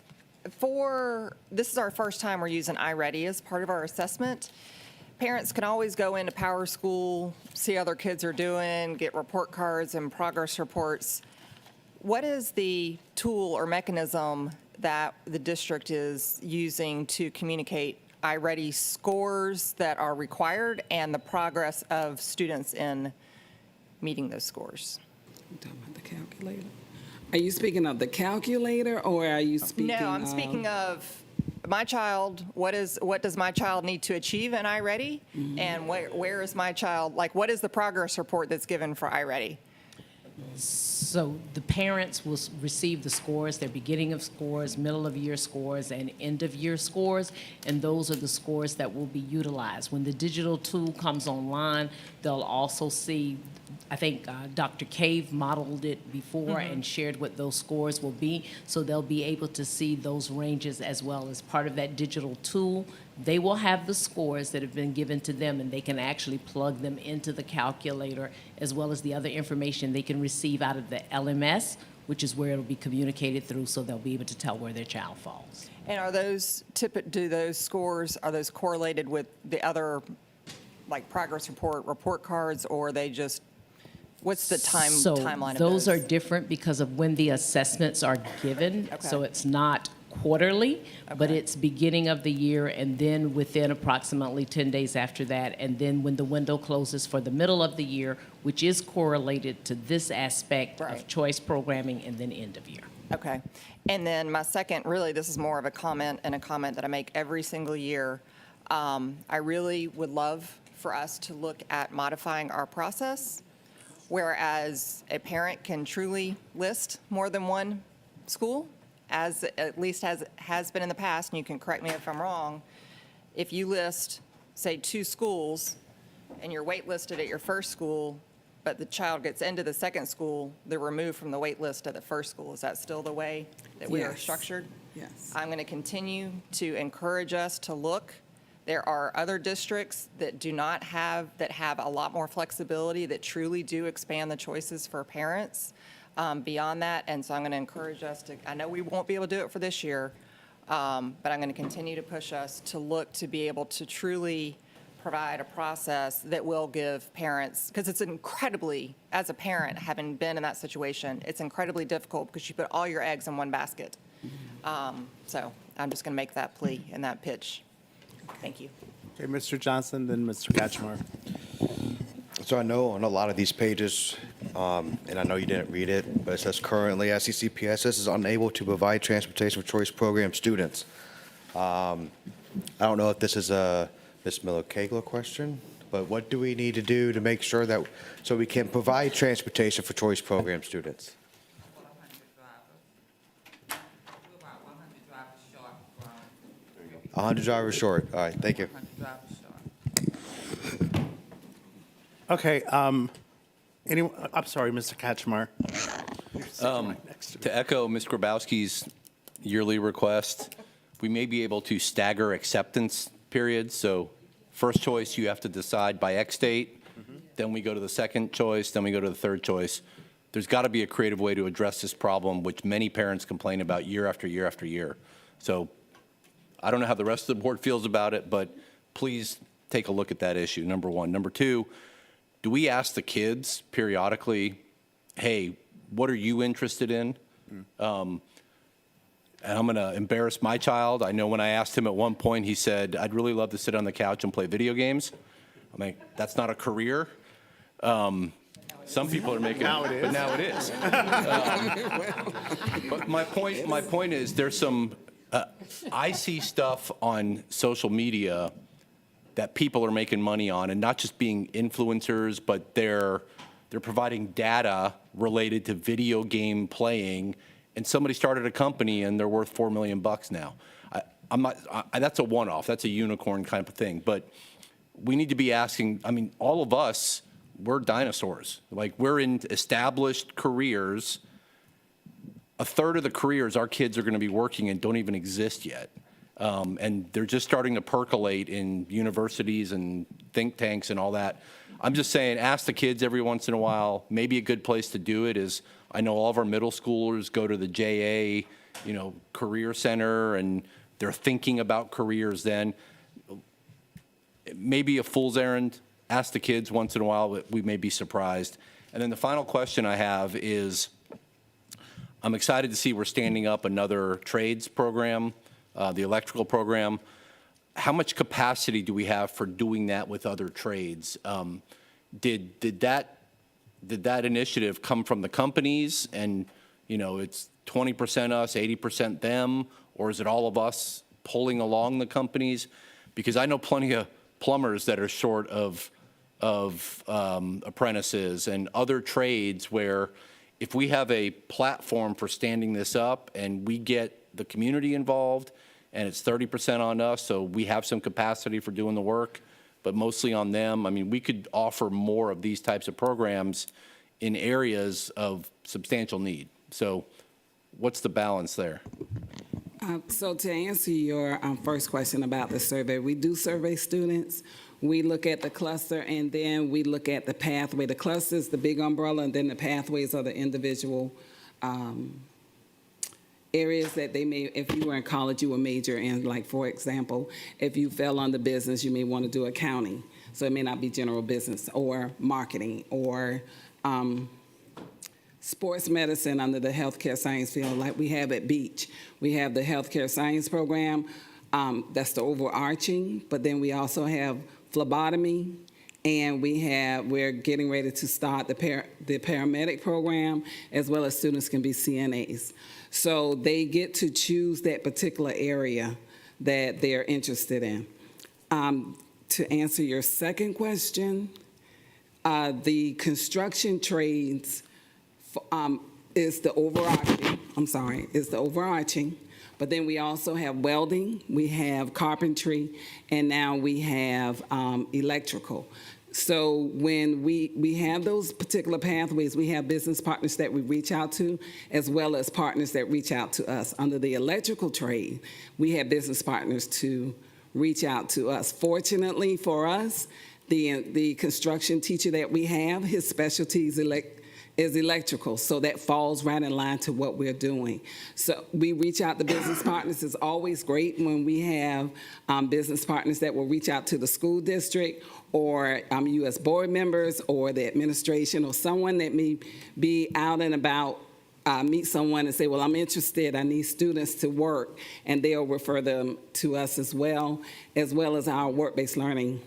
This is our first time we're using iReady as part of our assessment. Parents can always go into Power School, see how their kids are doing, get report cards and progress reports. What is the tool or mechanism that the district is using to communicate iReady scores that are required and the progress of students in meeting those scores? I'm talking about the calculator. Are you speaking of the calculator, or are you speaking No, I'm speaking of my child. What does my child need to achieve in iReady? And where is my child, what is the progress report that's given for iReady? So the parents will receive the scores, their beginning of scores, middle of year scores, and end of year scores, and those are the scores that will be utilized. When the digital tool comes online, they'll also see, I think Dr. Cave modeled it before and shared what those scores will be, so they'll be able to see those ranges as well as part of that digital tool. They will have the scores that have been given to them, and they can actually plug them into the calculator, as well as the other information they can receive out of the LMS, which is where it'll be communicated through, so they'll be able to tell where their child falls. And are those scores, are those correlated with the other, progress report cards, or are they just, what's the timeline of those? Those are different because of when the assessments are given. Okay. So it's not quarterly, but it's beginning of the year, and then within approximately 10 days after that, and then when the window closes for the middle of the year, which is correlated to this aspect of choice programming, and then end of year. Okay. And then my second, really, this is more of a comment, and a comment that I make every single year. I really would love for us to look at modifying our process, whereas a parent can truly list more than one school, as at least has been in the past, and you can correct me if I'm wrong. If you list, say, 2 schools, and you're waitlisted at your first school, but the child gets into the second school, they're removed from the wait list at the first school. Is that still the way that we are Yes. structured? Yes. I'm going to continue to encourage us to look. There are other districts that do not have, that have a lot more flexibility, that truly do expand the choices for parents beyond that. And so I'm going to encourage us to, I know we won't be able to do it for this year, but I'm going to continue to push us to look to be able to truly provide a process that will give parents, because it's incredibly, as a parent, having been in that situation, it's incredibly difficult because you put all your eggs in one basket. So I'm just going to make that plea and that pitch. Thank you. Okay, Mr. Johnson, then Mr. Kachmar. So I know on a lot of these pages, and I know you didn't read it, but it says currently SECPSS is unable to provide transportation for choice program students. I don't know if this is a Ms. Miller-Kegler question, but what do we need to do to make sure that, so we can provide transportation for choice program students? 100 drivers short. All right, thank you. Okay, I'm sorry, Mr. Kachmar. To echo Ms. Grabowski's yearly request, we may be able to stagger acceptance periods. So first choice, you have to decide by X date, then we go to the second choice, then we go to the third choice. There's got to be a creative way to address this problem, which many parents complain about year after year after year. So I don't know how the rest of the board feels about it, but please take a look at that issue, number one. Number two, do we ask the kids periodically, hey, what are you interested in? And I'm going to embarrass my child. I know when I asked him at one point, he said, I'd really love to sit on the couch and play video games. I'm like, that's not a career. Some people are making it, but now it is. But my point is there's some, I see stuff on social media that people are making money on, and not just being influencers, but they're providing data related to video game playing, and somebody started a company and they're worth $4 million now. That's a one-off, that's a unicorn kind of thing, but we need to be asking, I mean, all of us, we're dinosaurs. Like, we're in established careers. A third of the careers our kids are going to be working in don't even exist yet. And they're just starting to percolate in universities and think tanks and all that. I'm just saying, ask the kids every once in a while. Maybe a good place to do it is, I know all of our middle schoolers go to the JA, career center, and they're thinking about careers then. Maybe a fool's errand, ask the kids once in a while, but we may be surprised. And then the final question I have is, I'm excited to see we're standing up another trades program, the electrical program. How much capacity do we have for doing that with other trades? Did that initiative come from the companies and, it's 20% us, 80% them, or is it all of us pulling along the companies? Because I know plenty of plumbers that are short of apprentices and other trades where if we have a platform for standing this up and we get the community involved and it's 30% on us, so we have some capacity for doing the work, but mostly on them. I mean, we could offer more of these types of programs in areas of substantial need. So what's the balance there? So to answer your first question about the survey, we do survey students. We look at the cluster, and then we look at the pathway. The cluster is the big umbrella, and then the pathways are the individual areas that they may, if you were in college, you would major in. Like, for example, if you fell under business, you may want to do accounting. So it may not be general business or marketing or sports medicine under the healthcare science field, like we have at Beach. We have the healthcare science program. That's the overarching, but then we also have phlebotomy, and we're getting ready to start the paramedic program, as well as students can be CNAs. So they get to choose that particular area that they're interested in. To answer your second question, the construction trades is the overarching. But then we also have welding, we have carpentry, and now we have electrical. So when we have those particular pathways, we have business partners that we reach out to, as well as partners that reach out to us. Under the electrical trade, we have business partners to reach out to us. Fortunately for us, the construction teacher that we have, his specialty is electrical, so that falls right in line to what we're doing. So we reach out to business partners. It's always great when we have business partners that will reach out to the school district or U.S. board members or the administration or someone that may be out and about, meet someone and say, well, I'm interested, I need students to work, and they'll refer them to us as well as our work-based learning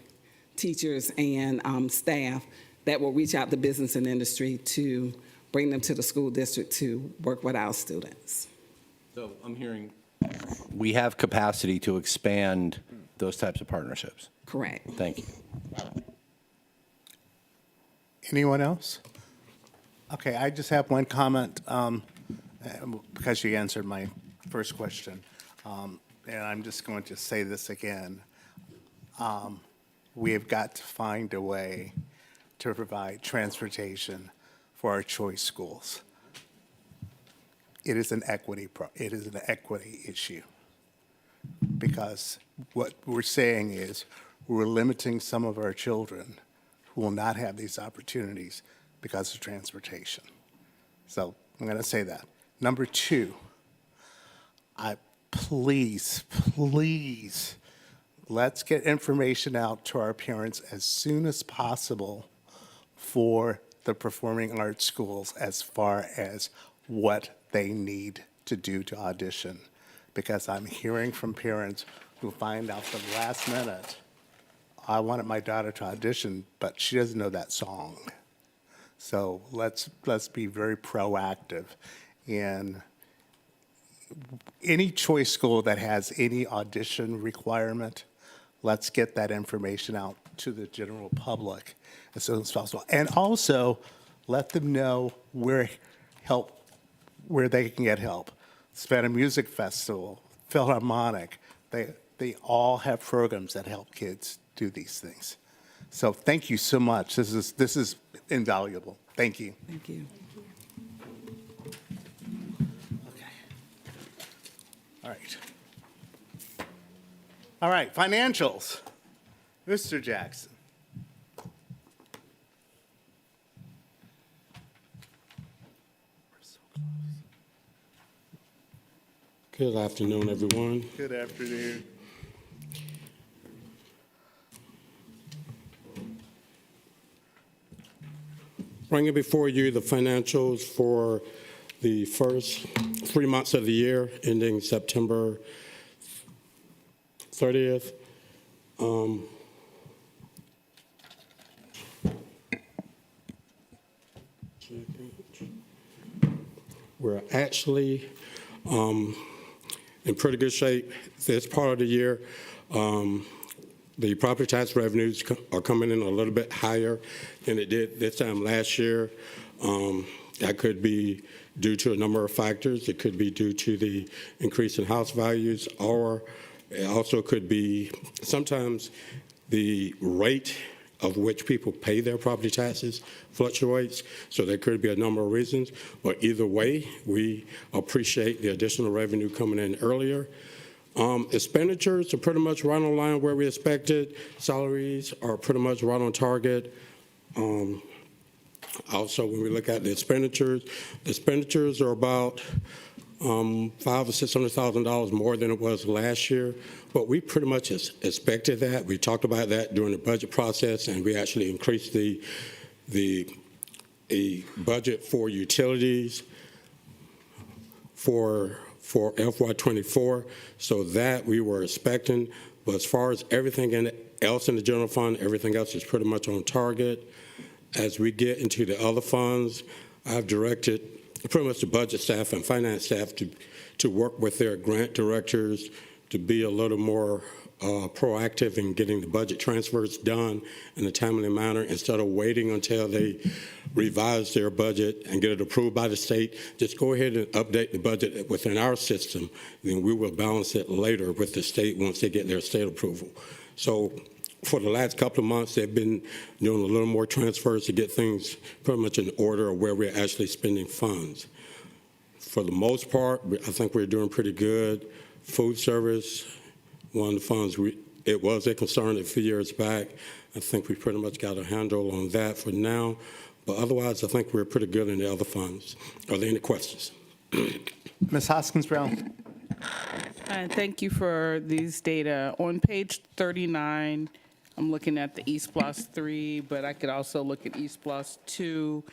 teachers and staff that will reach out to business and industry to bring them to the school district to work with our students. So I'm hearing we have capacity to expand those types of partnerships. Correct. Thank you. Anyone else? Okay, I just have one comment because you answered my first question. And I'm just going to say this again. We have got to find a way to provide transportation for our choice schools. It is an equity issue, because what we're saying is we're limiting some of our children who will not have these opportunities because of transportation. So I'm going to say that. Number two, please, let's get information out to our parents as soon as possible for the performing arts schools as far as what they need to do to audition. Because I'm hearing from parents who find out the last minute, I wanted my daughter to audition, but she doesn't know that song. So let's be very proactive in any choice school that has any audition requirement. Let's get that information out to the general public as soon as possible. And also let them know where they can get help. Savannah Music Festival, Philharmonic, they all have programs that help kids do these things. So thank you so much. This is invaluable. Thank you. Thank you. All right, financials. Mr. Jackson. Good afternoon, everyone. Good afternoon. Bringing before you the financials for the first 3 months of the year, ending September 30th. We're actually in pretty good shape this part of the year. The property tax revenues are coming in a little bit higher than it did this time last year. That could be due to a number of factors. It could be due to the increase in house values, or it also could be sometimes the rate of which people pay their property taxes fluctuates. So there could be a number of reasons. But either way, we appreciate the additional revenue coming in earlier. Expenditures are pretty much right on line where we expected. Salaries are pretty much right on target. Also, when we look at the expenditures are about $500,000 or $600,000 more than it was last year. But we pretty much expected that. We talked about that during the budget process, and we actually increased the budget for utilities for FY24, so that we were expecting. But as far as everything else in the general fund, everything else is pretty much on target. As we get into the other funds, I've directed pretty much the budget staff and finance staff to work with their grant directors to be a little more proactive in getting the budget transfers done in a timely manner instead of waiting until they revise their budget and get it approved by the state. Just go ahead and update the budget within our system, then we will balance it later with the state once they get their state approval. So for the last couple of months, they've been doing a little more transfers to get things pretty much in order of where we're actually spending funds. For the most part, I think we're doing pretty good. Food service, one of the funds, it was a concern a few years back. I think we pretty much got a handle on that for now. But otherwise, I think we're pretty good in the other funds. Are there any questions? Ms. Hoskins-Brown. And thank you for these data. On page 39, I'm looking at the East Plus 3, but I could also look at East Plus 2.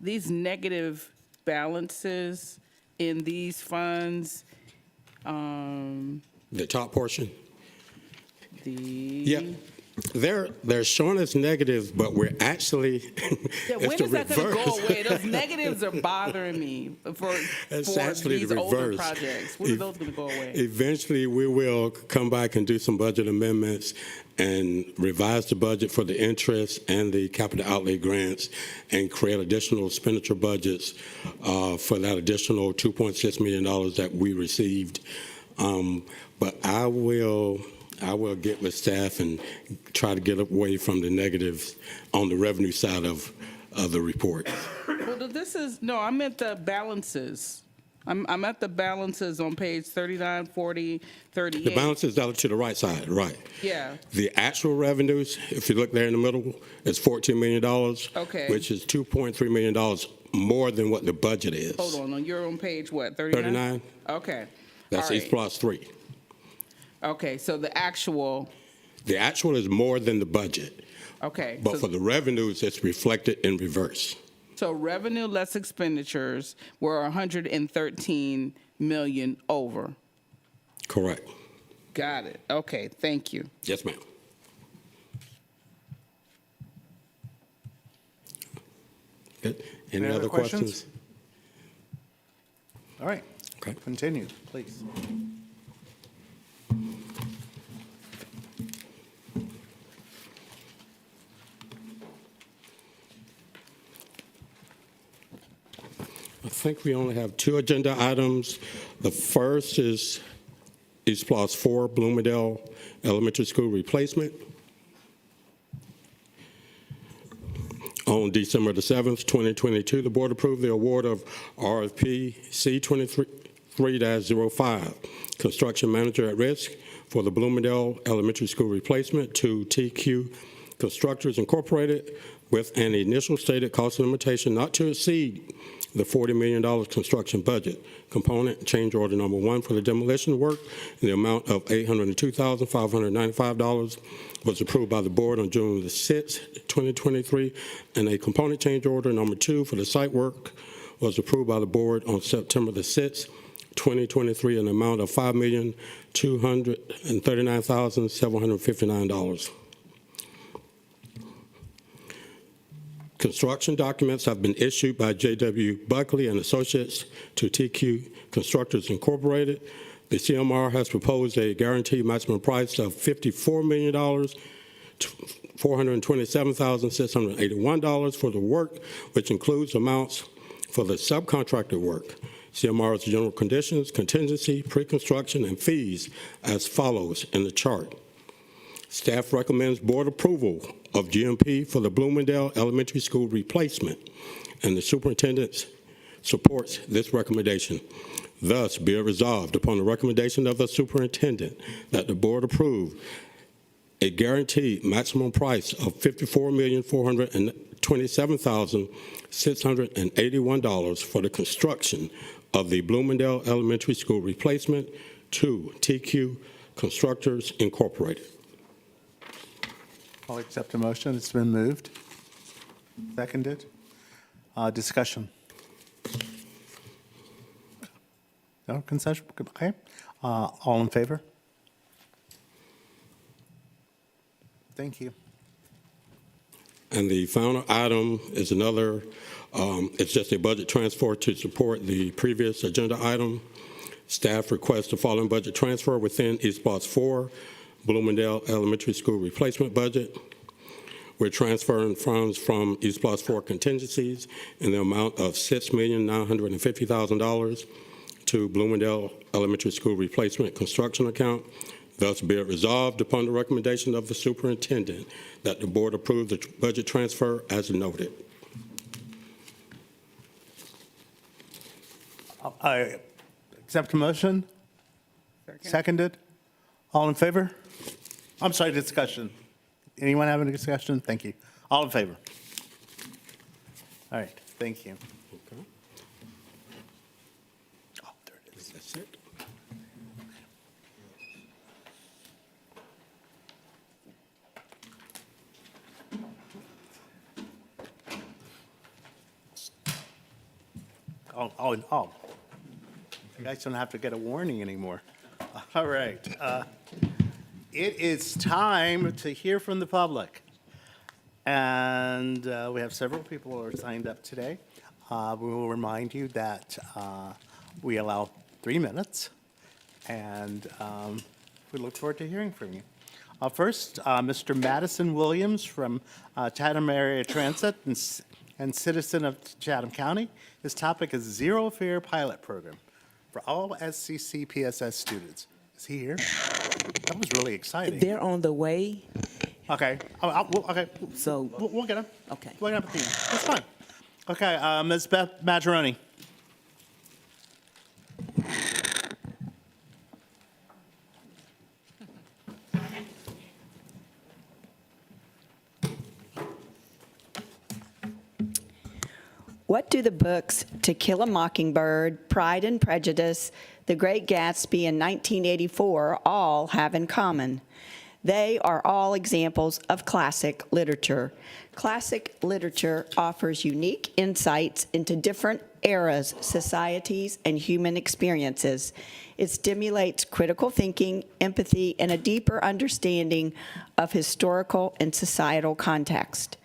These negative balances in these funds. The top portion? Yeah. They're showing us negatives, but we're actually Yeah, when is that going to go away? Those negatives are bothering me for actually these the older reverse. projects. When are those going to go away? Eventually, we will come back and do some budget amendments and revise the budget for the interest and the capital outlay grants and create additional expenditure budgets for that additional $2.6 million that we received. But I will get with staff and try to get away from the negatives on the revenue side of the report. Well, this is, no, I meant the balances. I'm at the balances on page 39, 40, 38. The balances are to the right side, right. Yeah. The actual revenues, if you look there in the middle, is $14 million, Okay. which is $2.3 million more than what the budget is. Hold on, you're on page what, 39? 39. Okay. That's All East right. Plus 3. Okay, so the actual, The actual is more than the budget, okay. but so, for the revenues, it's reflected in reverse. so revenue less expenditures were 113 million over. Correct. Got it. Okay, thank you. Yes, ma'am. Good. Any other questions? All right. Okay. Continue, please. I think we only have 2 agenda items. The first is East Plus 4, Bloomingdale Elementary School replacement. On December the 7th, 2022, the board approved the award of RFP C23-05, Construction Manager at Risk for the Bloomingdale Elementary School replacement to TQ Constructors Incorporated with an initial stated cost limitation not to exceed the $40 million construction budget. Component change order number 1 for the demolition work in the amount of $802,595 was approved by the board on June the 6th, 2023, and a component change order number 2 for the site work was approved by the board on September the 6th, 2023, in the amount of $5,239,759. Construction documents have been issued by J.W. Buckley and Associates to TQ Constructors Incorporated. The CMR has proposed a guaranteed maximum price of $54,427,681 for the work, which includes amounts for the subcontracted work. CMR's general conditions, contingency, pre-construction, and fees as follows in the chart. Staff recommends board approval of GMP for the Bloomingdale Elementary School replacement, and the superintendent supports this recommendation. Thus, be it resolved upon the recommendation of the superintendent that the board approve a guaranteed maximum price of $54,427,681 for the construction of the Bloomingdale Elementary School replacement to TQ Constructors Incorporated. I'll accept a motion. It's been moved. Seconded. Discussion. No concession? Okay. All in favor? Thank you. And the final item is another, it's just a budget transfer to support the previous agenda item. Staff requests the following budget transfer within East Plus 4, Bloomingdale Elementary School replacement budget. We're transferring funds from East Plus 4 contingencies in the amount of $6,950,000 to Bloomingdale Elementary School replacement construction account. Thus be it resolved upon the recommendation of the superintendent that the board approve the budget transfer as noted. I accept a motion. Seconded. All in favor? I'm sorry, discussion. Anyone having a discussion? Thank you. All in favor? All right, thank you. Oh, there it is. That's it. Oh. You guys don't have to get a warning anymore. All right. It is time to hear from the public. And we have several people who are signed up today. We will remind you that we allow 3 minutes, and we look forward to hearing from you. First, Mr. Madison Williams from Chatham Area Transit and citizen of Chatham County. His topic is Zero Fare Pilot Program for all SCC PSS students. Is he here? That was really exciting. They're on the way. Okay. Okay. So We'll get him. Okay. We'll get him. That's fine. Okay, Ms. Beth Maggioroni. What do the books To Kill a Mockingbird, Pride and Prejudice, The Great Gatsby, and 1984 all have in common? They are all examples of classic literature. Classic literature offers unique insights into different eras, societies, and human experiences. It stimulates critical thinking, empathy, and a deeper understanding of historical and societal context.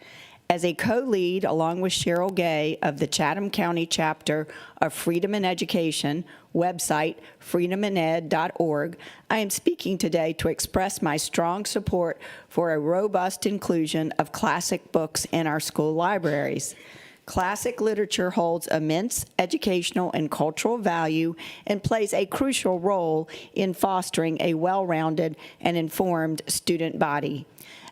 As a co-lead, along with Cheryl Gay of the Chatham County chapter of Freedom in Education, website freedomined.org, I am speaking today to express my strong support for a robust inclusion of classic books in our school libraries. Classic literature holds immense educational and cultural value and plays a crucial role in fostering a well-rounded and informed student body.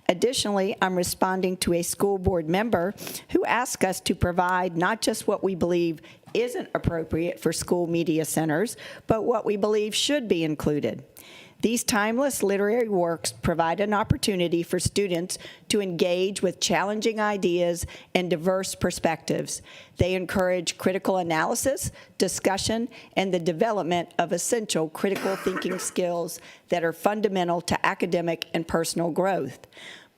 Additionally, I'm responding to a school board member who asked us to provide not just what we believe isn't appropriate for school media centers, but what we believe should be included. These timeless literary works provide an opportunity for students to engage with challenging ideas and diverse perspectives. They encourage critical analysis, discussion, and the development of essential critical thinking skills that are fundamental to academic and personal growth.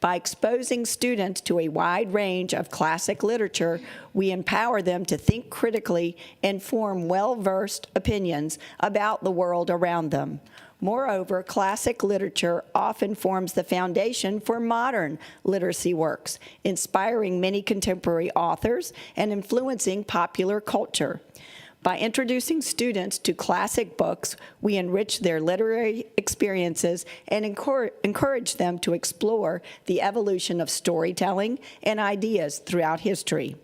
By exposing students to a wide range of classic literature, we empower them to think critically and form well-versed opinions about the world around them. Moreover, classic literature often forms the foundation for modern literacy works, inspiring many contemporary authors and influencing popular culture. By introducing students to classic books, we enrich their literary experiences and encourage them to explore the evolution of storytelling and ideas throughout history.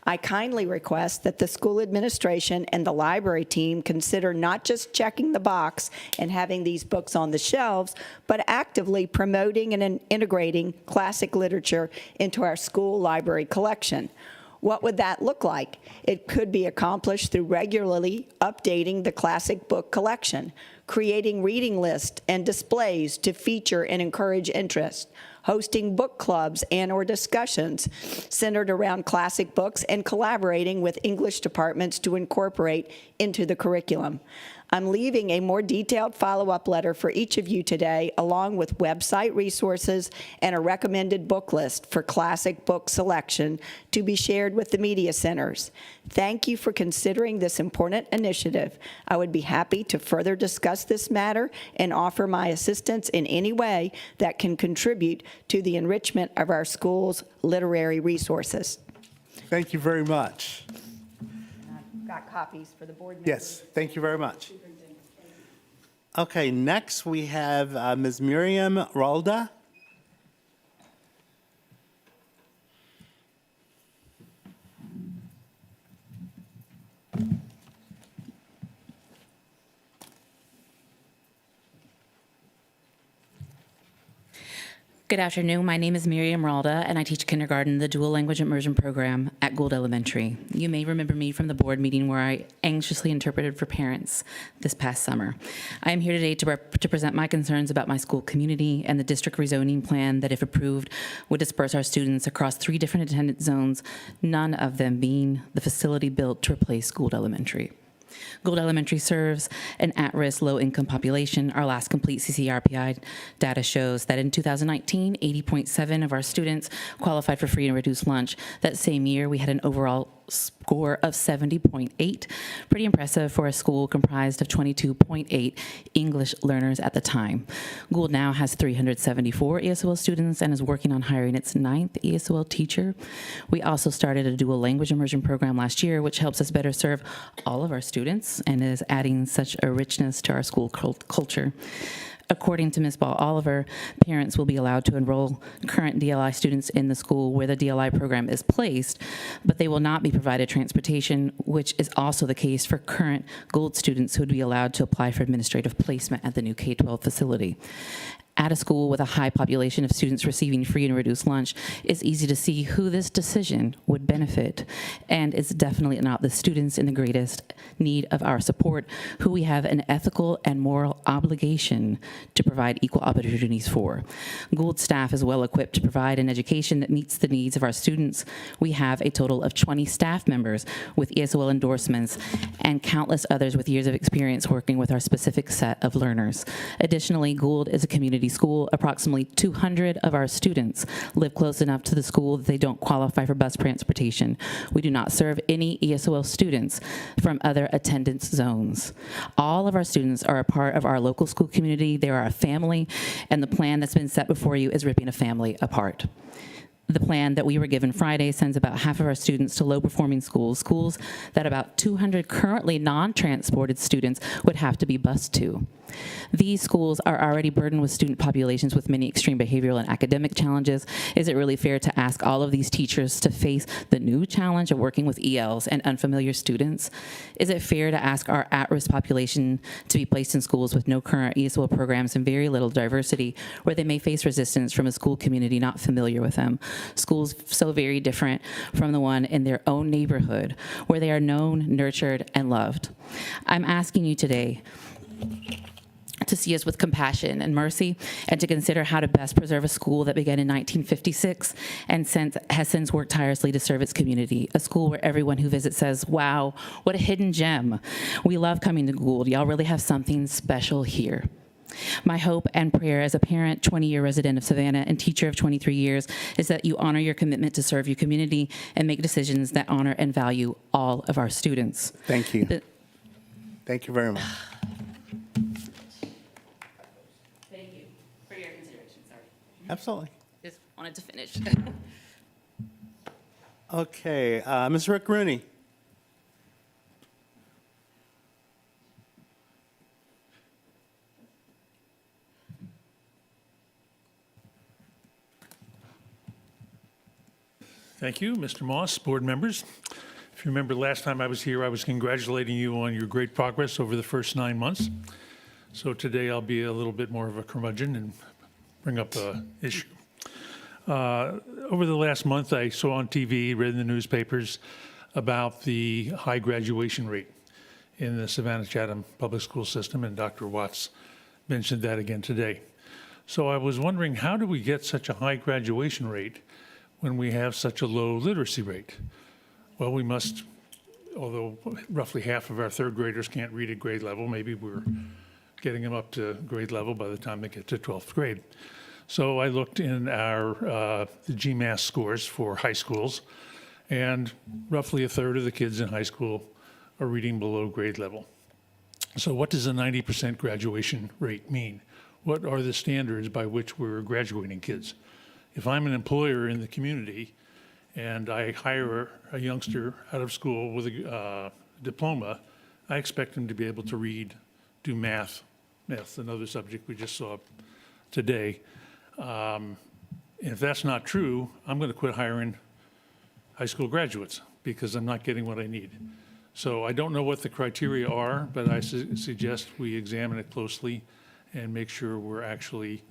I kindly request that the school administration and the library team consider not just checking the box and having these books on the shelves, but actively promoting and integrating classic literature into our school library collection. What would that look like? It could be accomplished through regularly updating the classic book collection, creating reading lists and displays to feature and encourage interest, hosting book clubs and/or discussions centered around classic books, and collaborating with English departments to incorporate into the curriculum. I'm leaving a more detailed follow-up letter for each of you today, along with website resources and a recommended book list for classic book selection to be shared with the media centers. Thank you for considering this important initiative. I would be happy to further discuss this matter and offer my assistance in any way that can contribute to the enrichment of our school's literary resources. Thank you very much. I've got copies for the board members. Yes, thank you very much. Okay, next we have Ms. Miriam Ralda. Good afternoon. My name is Miriam Ralda, and I teach kindergarten, the dual language immersion program at Gould Elementary. You may remember me from the board meeting where I anxiously interpreted for parents this past summer. I am here today to present my concerns about my school community and the district rezoning plan that, if approved, would disperse our students across 3 different attendance zones, none of them being the facility built to replace Gould Elementary. Gould Elementary serves an at-risk low-income population. Our last complete CCRPI data shows that in 2019, 80.7% of our students qualified for free and reduced lunch. That same year, we had an overall score of 70.8. Pretty impressive for a school comprised of 22.8 English learners at the time. Gould now has 374 ESOL students and is working on hiring its 9th ESOL teacher. We also started a dual language immersion program last year, which helps us better serve all of our students and is adding such a richness to our school culture. According to Ms. Ball Oliver, parents will be allowed to enroll current DLI students in the school where the DLI program is placed, but they will not be provided transportation, which is also the case for current Gould students who would be allowed to apply for administrative placement at the new K-12 facility. At a school with a high population of students receiving free and reduced lunch, it's easy to see who this decision would benefit, and it's definitely not the students in the greatest need of our support, who we have an ethical and moral obligation to provide equal opportunities for. Gould staff is well equipped to provide an education that meets the needs of our students. We have a total of 20 staff members with ESOL endorsements and countless others with years of experience working with our specific set of learners. Additionally, Gould is a community school. Approximately 200 of our students live close enough to the school that they don't qualify for bus transportation. We do not serve any ESOL students from other attendance zones. All of our students are a part of our local school community. They are a family, and the plan that's been set before you is ripping a family apart. The plan that we were given Friday sends about half of our students to low-performing schools that about 200 currently non-transported students would have to be bused to. These schools are already burdened with student populations with many extreme behavioral and academic challenges. Is it really fair to ask all of these teachers to face the new challenge of working with ELs and unfamiliar students? Is it fair to ask our at-risk population to be placed in schools with no current ESOL programs and very little diversity, where they may face resistance from a school community not familiar with them? Schools so very different from the one in their own neighborhood, where they are known, nurtured, and loved. I'm asking you today to see us with compassion and mercy, and to consider how to best preserve a school that began in 1956 and has since worked tirelessly to serve its community, a school where everyone who visits says, wow, what a hidden gem. We love coming to Gould. Y'all really have something special here. My hope and prayer as a parent, 20-year resident of Savannah, and teacher of 23 years is that you honor your commitment to serve your community and make decisions that honor and value all of our students. Thank you. Thank you very much. Thank you for your consideration, sorry. Absolutely. Just wanted to finish. Okay, Ms. Rick Rooney. Thank you, Mr. Moss, board members. If you remember last time I was here, I was congratulating you on your great progress over the first 9 months. So today I'll be a little bit more of a curmudgeon and bring up an issue. Over the last month, I saw on TV, read in the newspapers about the high graduation rate in the Savannah-Chatham public school system, and Dr. Watts mentioned that again today. So I was wondering, how do we get such a high graduation rate when we have such a low literacy rate? Well, we must, although roughly half of our third graders can't read at grade level, maybe we're getting them up to grade level by the time they get to 12th grade. So I looked in our the GMAS scores for high schools, and roughly a third of the kids in high school are reading below grade level. So what does a 90% graduation rate mean? What are the standards by which we're graduating kids? If I'm an employer in the community and I hire a youngster out of school with a diploma, I expect him to be able to read, do math. Math's another subject we just saw today. If that's not true, I'm going to quit hiring high school graduates because I'm not getting what I need. So I don't know what the criteria are, but I suggest we examine it closely and make sure we're actually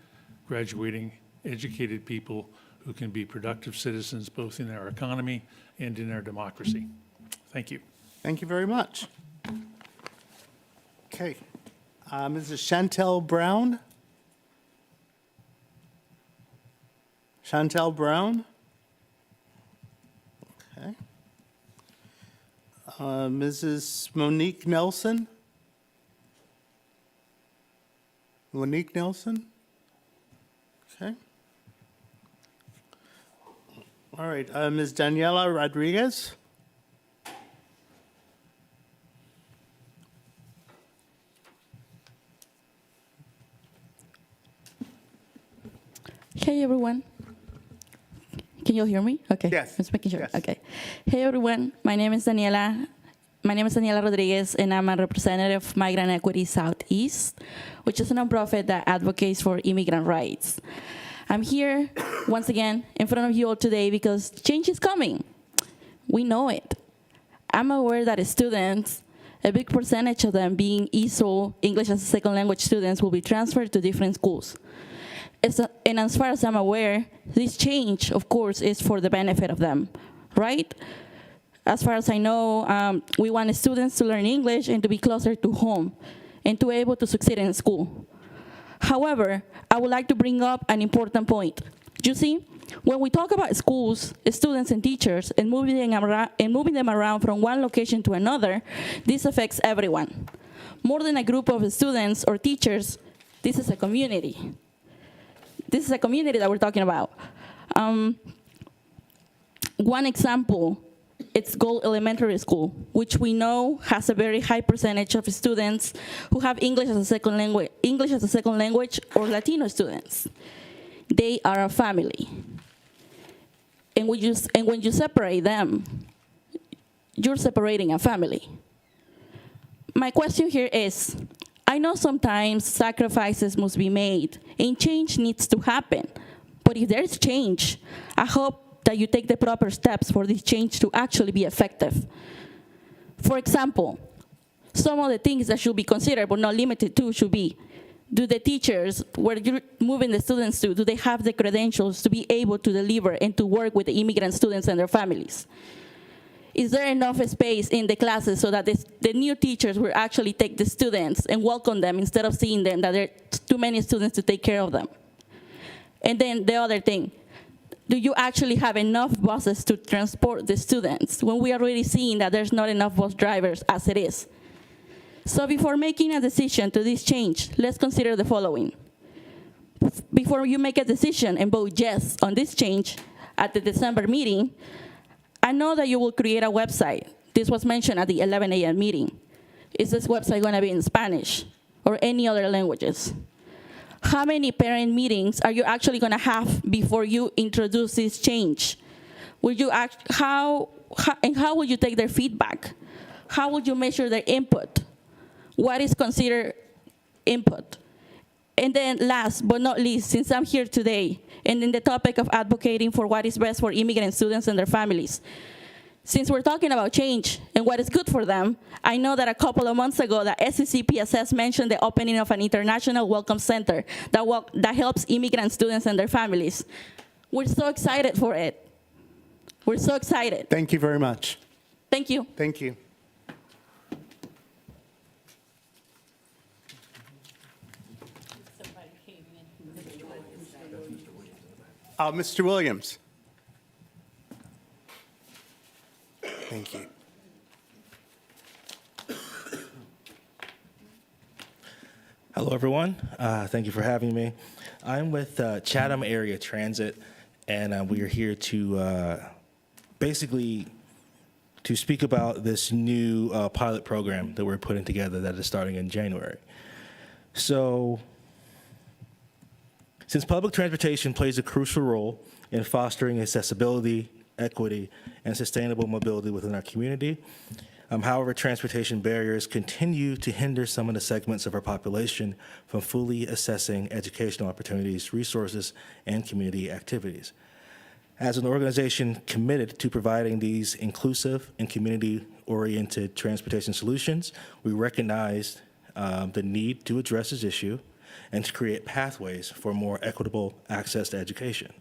graduating educated people who can be productive citizens both in our economy and in our democracy. Thank you. Thank you very much. Okay. Mrs. Chantel Brown? Chantel Brown? Okay. Mrs. Monique Nelson? Monique Nelson? Okay. All right, Ms. Daniela Rodriguez? Hey everyone. Can you all hear me? Okay. Yes. Just making sure. Yes. Okay. Hey everyone. My name is Daniela. My name is Daniela Rodriguez, and I'm a representative of Migrant Equity Southeast, which is a nonprofit that advocates for immigrant rights. I'm here once again in front of you all today because change is coming. We know it. I'm aware that students, a big percentage of them being ESOL, English as a Second Language students, will be transferred to different schools. And as far as I'm aware, this change, of course, is for the benefit of them, right? As far as I know, we want students to learn English and to be closer to home and to be able to succeed in school. However, I would like to bring up an important point. You see, when we talk about schools, students, and teachers, and moving them around from one location to another, this affects everyone. More than a group of students or teachers, this is a community. This is a community that we're talking about. One example, it's Gold Elementary School, which we know has a very high percentage of students who have English as a second language, or Latino students. They are a family. And when you separate them, you're separating a family. My question here is, I know sometimes sacrifices must be made and change needs to happen. But if there's change, I hope that you take the proper steps for this change to actually be effective. For example, some of the things that should be considered but not limited to should be, do the teachers, where you're moving the students to, do they have the credentials to be able to deliver and to work with the immigrant students and their families? Is there enough space in the classes so that the new teachers will actually take the students and welcome them instead of seeing them that there are too many students to take care of them? And then the other thing, do you actually have enough buses to transport the students when we are already seeing that there's not enough bus drivers as it is? So before making a decision to this change, let's consider the following. Before you make a decision and vote yes on this change at the December meeting, I know that you will create a website. This was mentioned at the 11 a.m. meeting. Is this website going to be in Spanish or any other languages? How many parent meetings are you actually going to have before you introduce this change? How will you take their feedback? How would you measure their input? What is considered input? And then last but not least, since I'm here today, and in the topic of advocating for what is best for immigrant students and their families, since we're talking about change and what is good for them, I know that a couple of months ago, the SCCPSS mentioned the opening of an international welcome center that helps immigrant students and their families. We're so excited for it. We're so excited. Thank you very much. Thank you. Thank you. Mr. Williams. Thank you. Hello, everyone. Thank you for having me. I'm with Chatham Area Transit, and we are here to basically to speak about this new pilot program that we're putting together that is starting in January. So, since public transportation plays a crucial role in fostering accessibility, equity, and sustainable mobility within our community, however, transportation barriers continue to hinder some of the segments of our population from fully assessing educational opportunities, resources, and community activities. As an organization committed to providing these inclusive and community-oriented transportation solutions, we recognize the need to address this issue and to create pathways for more equitable access to education.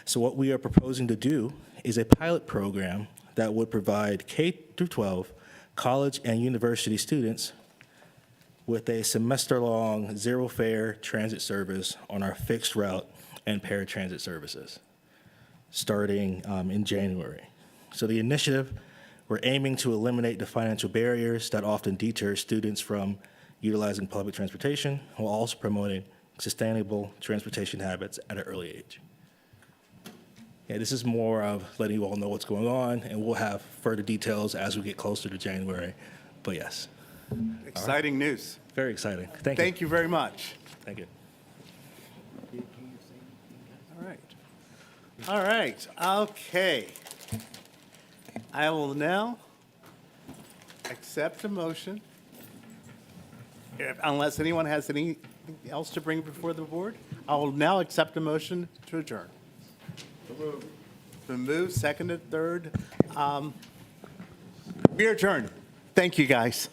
So what we are proposing to do is a pilot program that would provide K through 12 college and university students with a semester-long zero-fare transit service on our fixed route and paratransit services, starting in January. So the initiative, we're aiming to eliminate the financial barriers that often deter students from utilizing public transportation, while also promoting sustainable transportation habits at an early age. Yeah, this is more of letting you all know what's going on, and we'll have further details as we get closer to January. But yes. Exciting news. Very exciting. Thank you. Thank you very much. Thank you. All right. All right. Okay. I will now accept a motion, unless anyone has anything else to bring before the board. I will now accept a motion to adjourn. Been moved, seconded, third. We are adjourned. Thank you, guys.